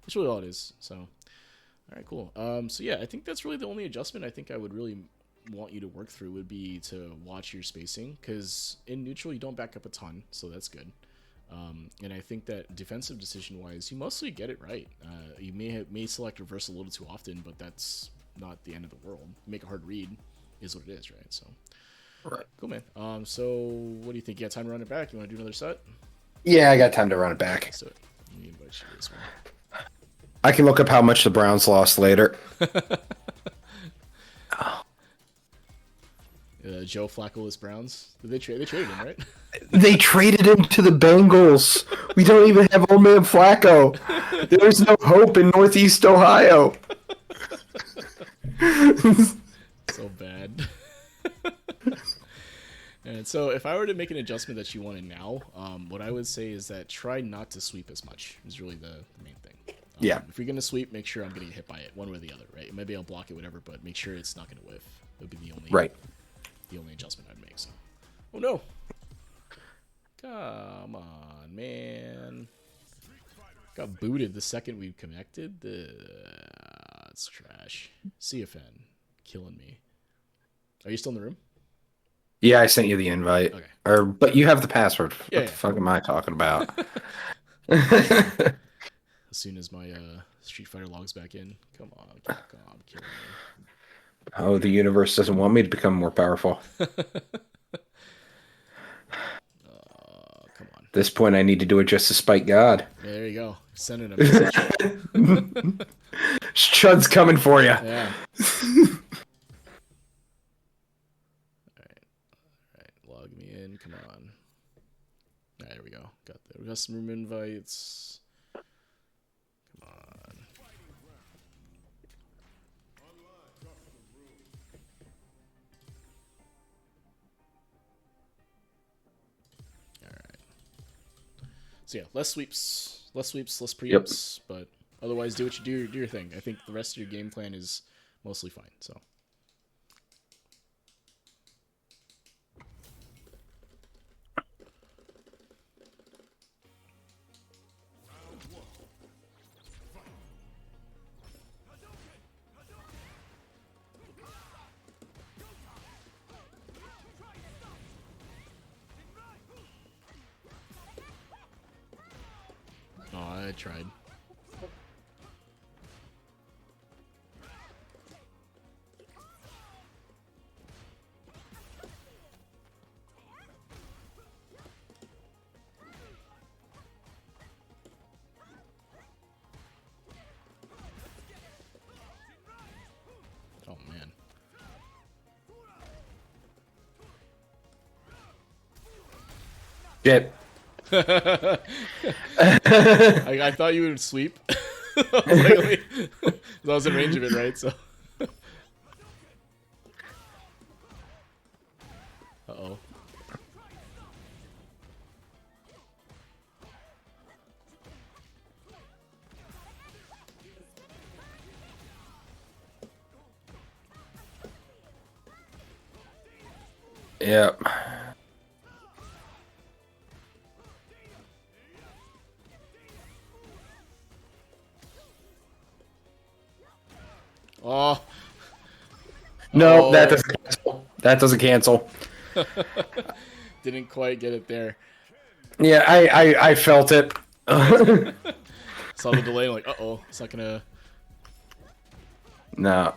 that's really all it is. So all right, cool. So yeah, I think that's really the only adjustment I think I would really want you to work through would be to watch your spacing, because in neutral you don't back up a ton, so that's good. And I think that defensive decision wise, you mostly get it right. You may select reverse a little too often, but that's not the end of the world. Make a hard read is what it is, right? So right. cool, man. So what do you think? You got time to run it back? You want to do another set? Yeah, I got time to run it back. Let's do it. Let me invite you to this one. I can look up how much the Browns lost later. Joe Flacco Browns. They traded him, right? They traded him to the Bengals. We don't even have old man Flacco. There's no hope in Northeast Ohio. So bad. And so if I were to make an adjustment that you wanted now, what I would say is that try not to sweep as much is really the main thing. Yeah. If you're going to sweep, make sure I'm going to get hit by it one way or the other, right? Maybe I'll block it, whatever, but make sure it's not going to whiff. That would be Right. the only adjustment I'd make. So, oh no. Come on, man. Got booted the second we connected. It's trash. CFN. Killing me. Are you still in the room? Yeah, I sent you the invite. Okay. But you have the password. Yeah, What the fuck am I talking about? As soon as my Street Fighter logs back in. Come on, killing me. Oh, the universe doesn't want me to become more powerful. Come on. At this point, I need to do it just to spite God. Yeah, there you go. Sending a message. Chud's coming for you. Yeah. Alright, log me in. Come on. Alright, there we go. We got some room invites. Come on. Alright. So yeah, less sweeps, less preempts, but otherwise do what you do your thing. I think the rest of your game plan is mostly fine. So I tried. Oh man. Shit. I thought you would sweep. I was in range of it, right? So. Uh-oh. Yep. Oh. No, Oh. that doesn't cancel. That doesn't cancel. Didn't quite get it there. Yeah, I felt it. Saw the delay, like, uh-oh, it's not gonna... No.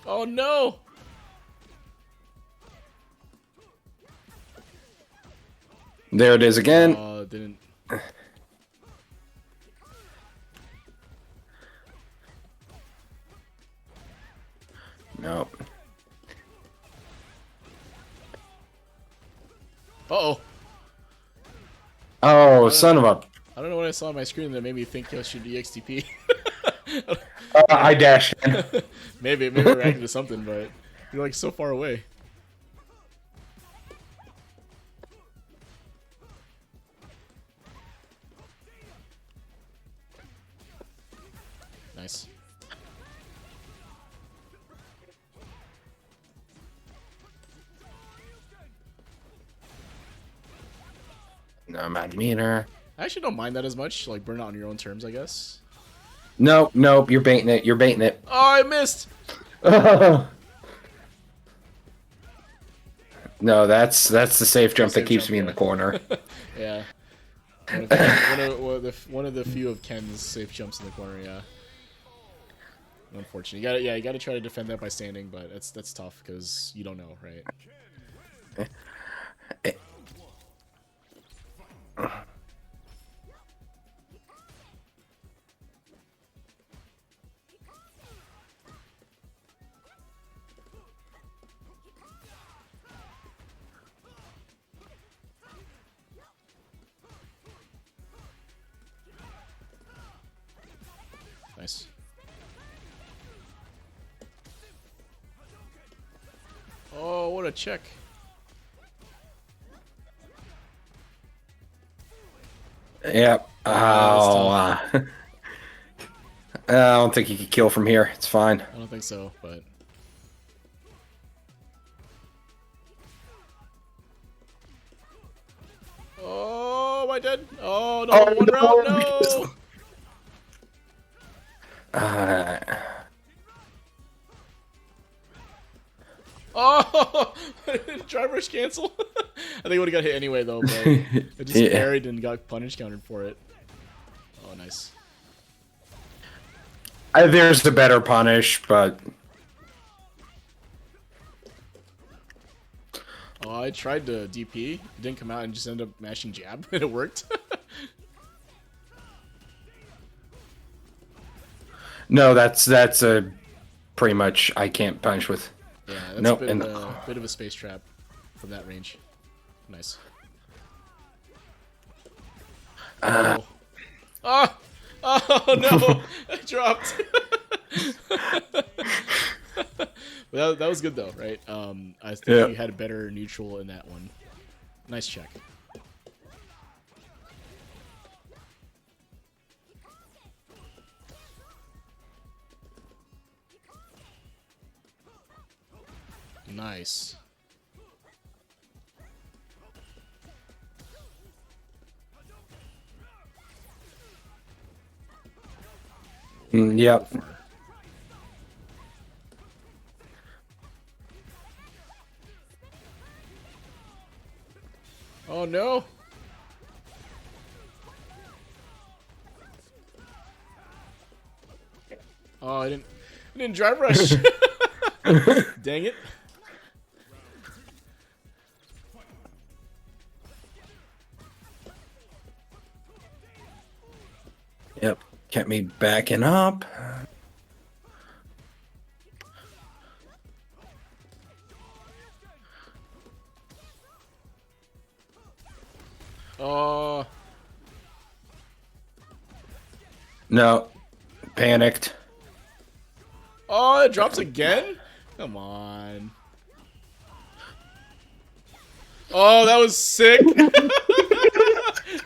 Oh, no! There it is again. Didn't... No. Uh-oh. Oh, son of a... I don't know what I saw on my screen that made me think I should EXTP. I dashed in. maybe I reacted to something, but you're like so far away. Nice. No, I'm out of meter. I actually don't mind that as much. Like burn out on your own terms, I guess. Nope, nope, you're baiting it. You're baiting it. Oh, I missed. No, that's the safe jump that Safe keeps jump, me in yeah. the corner. Yeah. One of the few of Ken's safe jumps in the corner. Yeah. Unfortunate. You gotta try to defend that by standing, but that's tough because you don't know, right? Nice. Oh, what a check. Yep. Oh, I don't think you can kill from here. It's fine. I don't think so, but oh, am I dead? Oh no, one round, no. Uh, Oh, driver's cancel. I think it would have got hit anyway though, but it just parried and got punish countered for it. Oh, nice. there's a better punish, but Oh, I tried to DP. It didn't come out and just ended up mashing jab, and it worked. no, that's a pretty much I can't punish with. Yeah, that's Nope, a bit of a space trap from that range. Nice. Oh. Oh! Oh no! I dropped. But that was good though, right? I think you had a better neutral in that one. Nice check. Nice. Yep. Oh no! Oh, I didn't drive rush. Dang it. Yep. Kept me backing up. Oh. No. Panicked. Oh, it drops again? Come on. Oh, that was sick.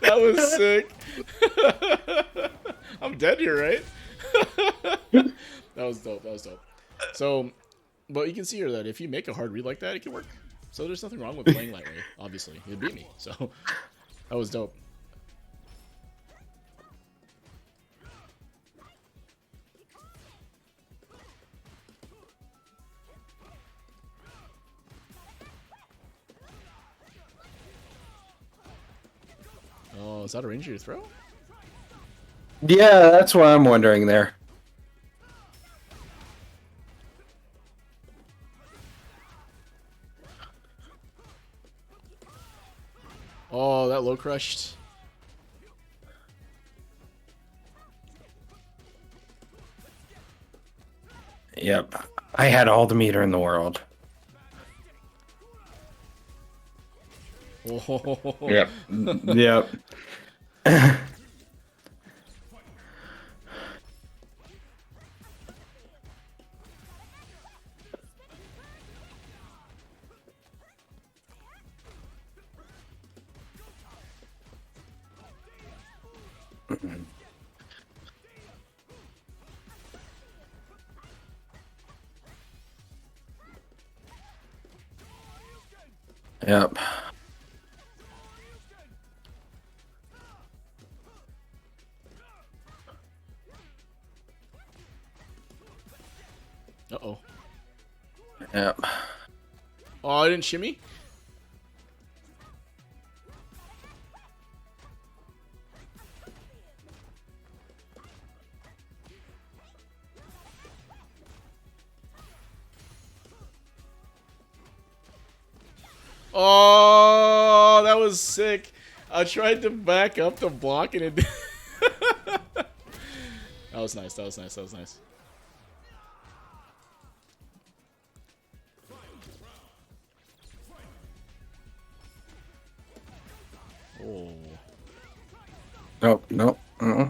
That was sick. I'm dead here, right? That was dope. That was dope. So, but you can see here that if you make a hard read like that, it can work. So there's nothing wrong with playing lightly, obviously. It beat me, so that was dope. Oh, is that a ranger to throw? Yeah, that's what I'm wondering there. Oh, that low crushed. Yep. I had all the meter in the world. Well, Oh. Yep. Yep. Yep. Uh-oh. Yep. Oh, I didn't shimmy? Oh, that was sick. I tried to back up the block and it that was nice. That was nice. That was nice. Oh. Nope. Nope. Uh-uh.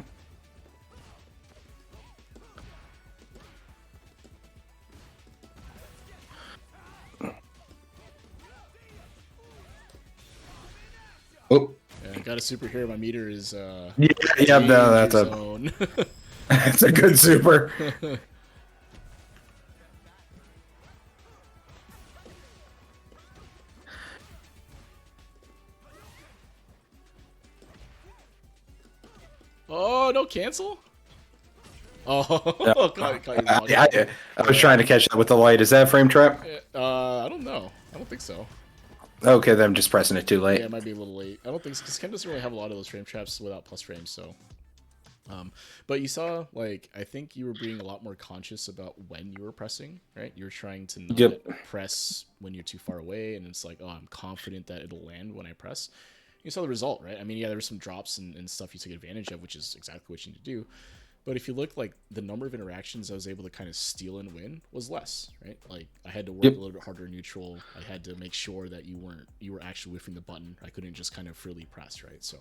Oh. Yeah, I got a super here. My meter is Yeah. Yeah. No, that's a. zone. That's a good super. Oh, no cancel? Oh, Yeah. caught your block. I was trying to catch that with the light. Is that a frame trap? I don't know. I don't think so. Okay, then I'm just pressing it too late. Yeah, it might be a little late. I don't think so, because Ken doesn't really have a lot of those frame traps without plus frames, so. But you saw, like, I think you were being a lot more conscious about when you were pressing, right? You were trying to not Yep. press when you're too far away, and it's like, oh, I'm confident that it'll land when I press. You saw the result, right? I mean, yeah, there were some drops and stuff you took advantage of, which is exactly what you need to do. But if you look, like, the number of interactions I was able to kind of steal and win was less, right? Like, I had to work Yep. a little bit harder neutral. I had to make sure that you were actually whiffing the button. I couldn't just kind of freely press, right? So,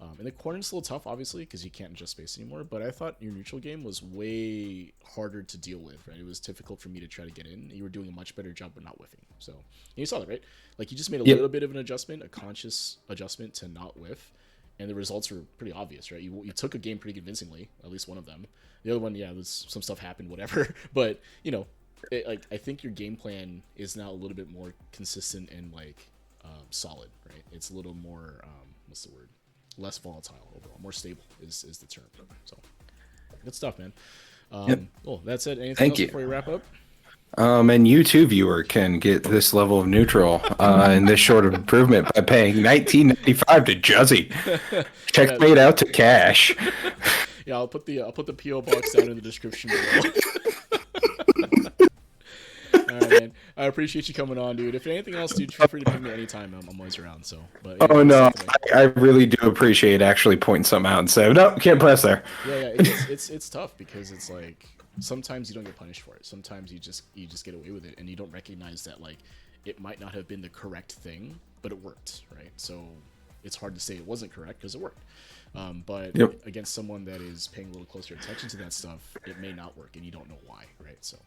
and the corner's a little tough, obviously, because you can't adjust space anymore. But I thought your neutral game was way harder to deal with, right? It was difficult for me to try to get in. You were doing a much better job of not whiffing. So, and you saw that, right? Like, you just made a Yep. little bit of an adjustment, a conscious adjustment to not whiff, and the results were pretty obvious, right? You took a game pretty convincingly, at least one of them. The other one, yeah, there's some stuff happened, whatever. But you know, like, I think your game plan is now a little bit more consistent and like solid, right? It's a little more what's the word? Less volatile overall, more stable is the term. So good stuff, man. Yep. Well, that's it. Anything Thank else you. before you wrap up? And you too, viewer, can get this level of neutral and this short of improvement by paying $19.95 to Juzzy. Checkmate out to cash. Yeah, I'll put the PO box down in the description below. All right, man. I appreciate you coming on, dude. If anything else, dude, feel free to ping me anytime. I'm always around. So, but Oh anything no, else today? I really do appreciate actually pointing something out and saying, no, can't press there. Yeah, it's tough because it's like sometimes you don't get punished for it. Sometimes you just get away with it, and you don't recognize that like it might not have been the correct thing, but it worked, right? So it's hard to say it wasn't correct because it worked. But Yep. against someone that is paying a little closer attention to that stuff, it may not work, and you don't know why, right? So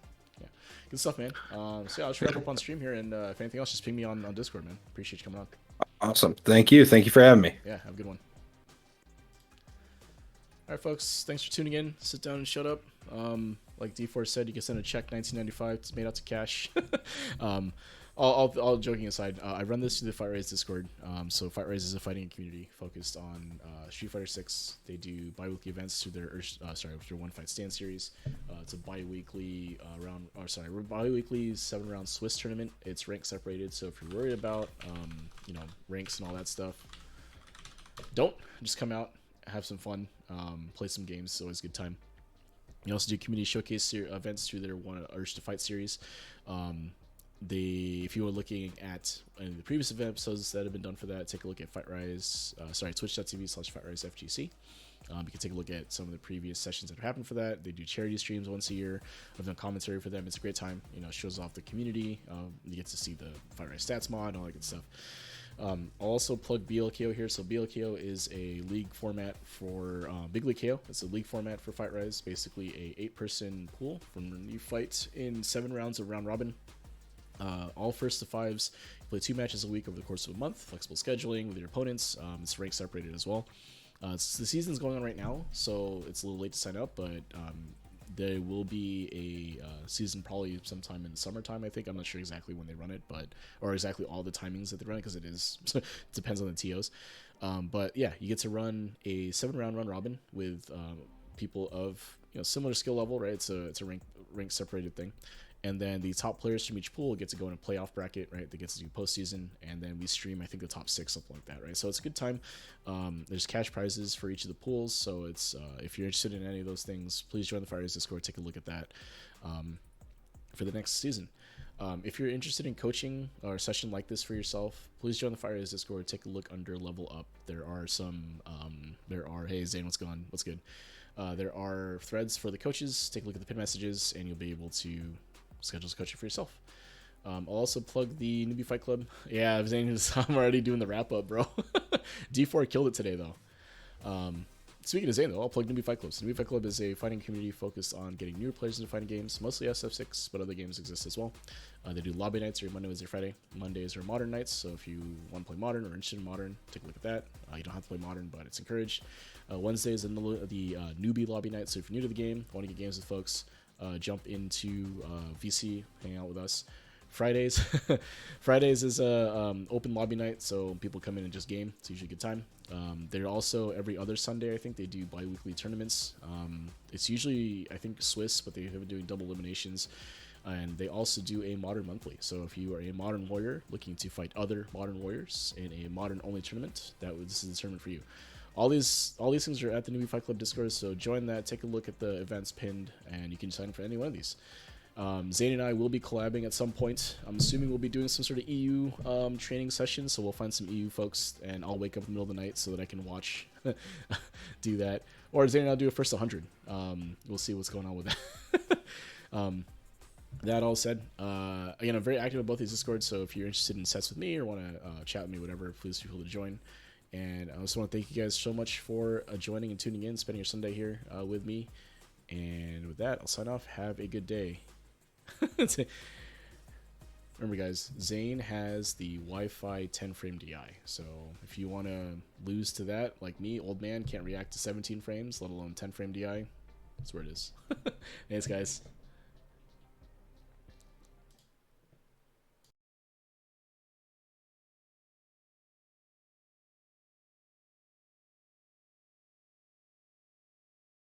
yeah, good stuff, man. So yeah, I'll just wrap up on stream here, and if anything else, just ping me on Discord, man. Appreciate you coming on. Awesome. Thank you. Thank you for having me. Yeah, have a good one. All right, folks. Thanks for tuning in. Sit down and shut up. Like D4 said, you can send a check, $19.95. It's made out to cash. All joking aside, I run this through the Fight Rise Discord. So Fight Rise is a fighting community focused on Street Fighter 6. They do bi-weekly events through their through One Fight Stand series. It's a bi-weekly bi-weekly 7-round Swiss tournament. It's rank separated, so if you're worried about ranks and all that stuff, don't just come out, have some fun, play some games. It's always a good time. You also do community showcase events through their One Urge to Fight series. If you were looking at the previous episodes that have been done for that, take a look at twitch.tv/FightRiseFGC. You can take a look at some of the previous sessions that have happened for that. They do charity streams once a year. I've done commentary for them. It's a great time. It shows off the community. You get to see the Fight Rise stats mod and all that good stuff. I'll also plug BLKO here. So BLKO is a league format for Big League KO. It's a league format for Fight Rise, basically a 8-person pool from you fight in 7 rounds of round robin. All first to fives. You play 2 matches a week over the course of a month. Flexible scheduling with your opponents. It's rank separated as well. The season's going on right now, so it's a little late to sign up, but there will be a season probably sometime in the summertime, I think. I'm not sure exactly when they run it, or exactly all the timings that they run it, because it depends on the TOs. But yeah, you get to run a 7-round round robin with people of similar skill level, right? It's a rank separated thing. And then the top players from each pool get to go in a playoff bracket, right? They get to do postseason, and then we stream, I think, the top 6, something like that, right? So it's a good time. There's cash prizes for each of the pools, so it's if you're interested in any of those things, please join the Fight Rise Discord. Take a look at that for the next season. If you're interested in coaching or a session like this for yourself, please join the Fight Rise Discord. Take a look under Level Up. There are hey Zane, what's going on? What's good? There are threads for the coaches. Take a look at the pin messages, and you'll be able to schedule coaching for yourself. I'll also plug the Newbie Fight Club. Yeah, I'm already doing the wrap up, bro. D4 killed it today, though. Speaking of Zane, though, I'll plug Newbie Fight Club. So Newbie Fight Club is a fighting community focused on getting newer players into fighting games, mostly SF6, but other games exist as well. They do lobby nights every Monday, Wednesday, Friday. Mondays are modern nights, so if you want to play modern or interested in modern, take a look at that. You don't have to play modern, but it's encouraged. Wednesdays are the newbie lobby night, so if you're new to the game, want to get games with folks, jump into VC, hang out with us. Fridays is a open lobby night, so people come in and just game. It's usually a good time. They're also every other Sunday, I think they do bi-weekly tournaments. It's usually, I think, Swiss, but they've been doing double eliminations, and they also do a modern monthly. So if you are a modern warrior looking to fight other modern warriors in a modern only tournament, this is the tournament for you. All these things are at the Newbie Fight Club Discord, so join that, take a look at the events pinned, and you can sign up for any one of these. Zane and I will be collabing at some point. I'm assuming we'll be doing some sort of EU training session, so we'll find some EU folks, and I'll wake up in the middle of the night so that I can watch do that. Or Zane and I'll do a first 100. We'll see what's going on with that. That all said, again, I'm very active on both these Discords, so if you're interested in sets with me or want to chat with me, whatever, please feel free to join. And I just want to thank you guys so much for joining and tuning in, spending your Sunday here with me. And with that, I'll sign off. Have a good day. Remember, guys, Zane has the Wi-Fi 10 frame DI, so if you want to lose to that, like me, old man, can't react to 17 frames, let alone 10 frame DI, that's where it is. Thanks, guys.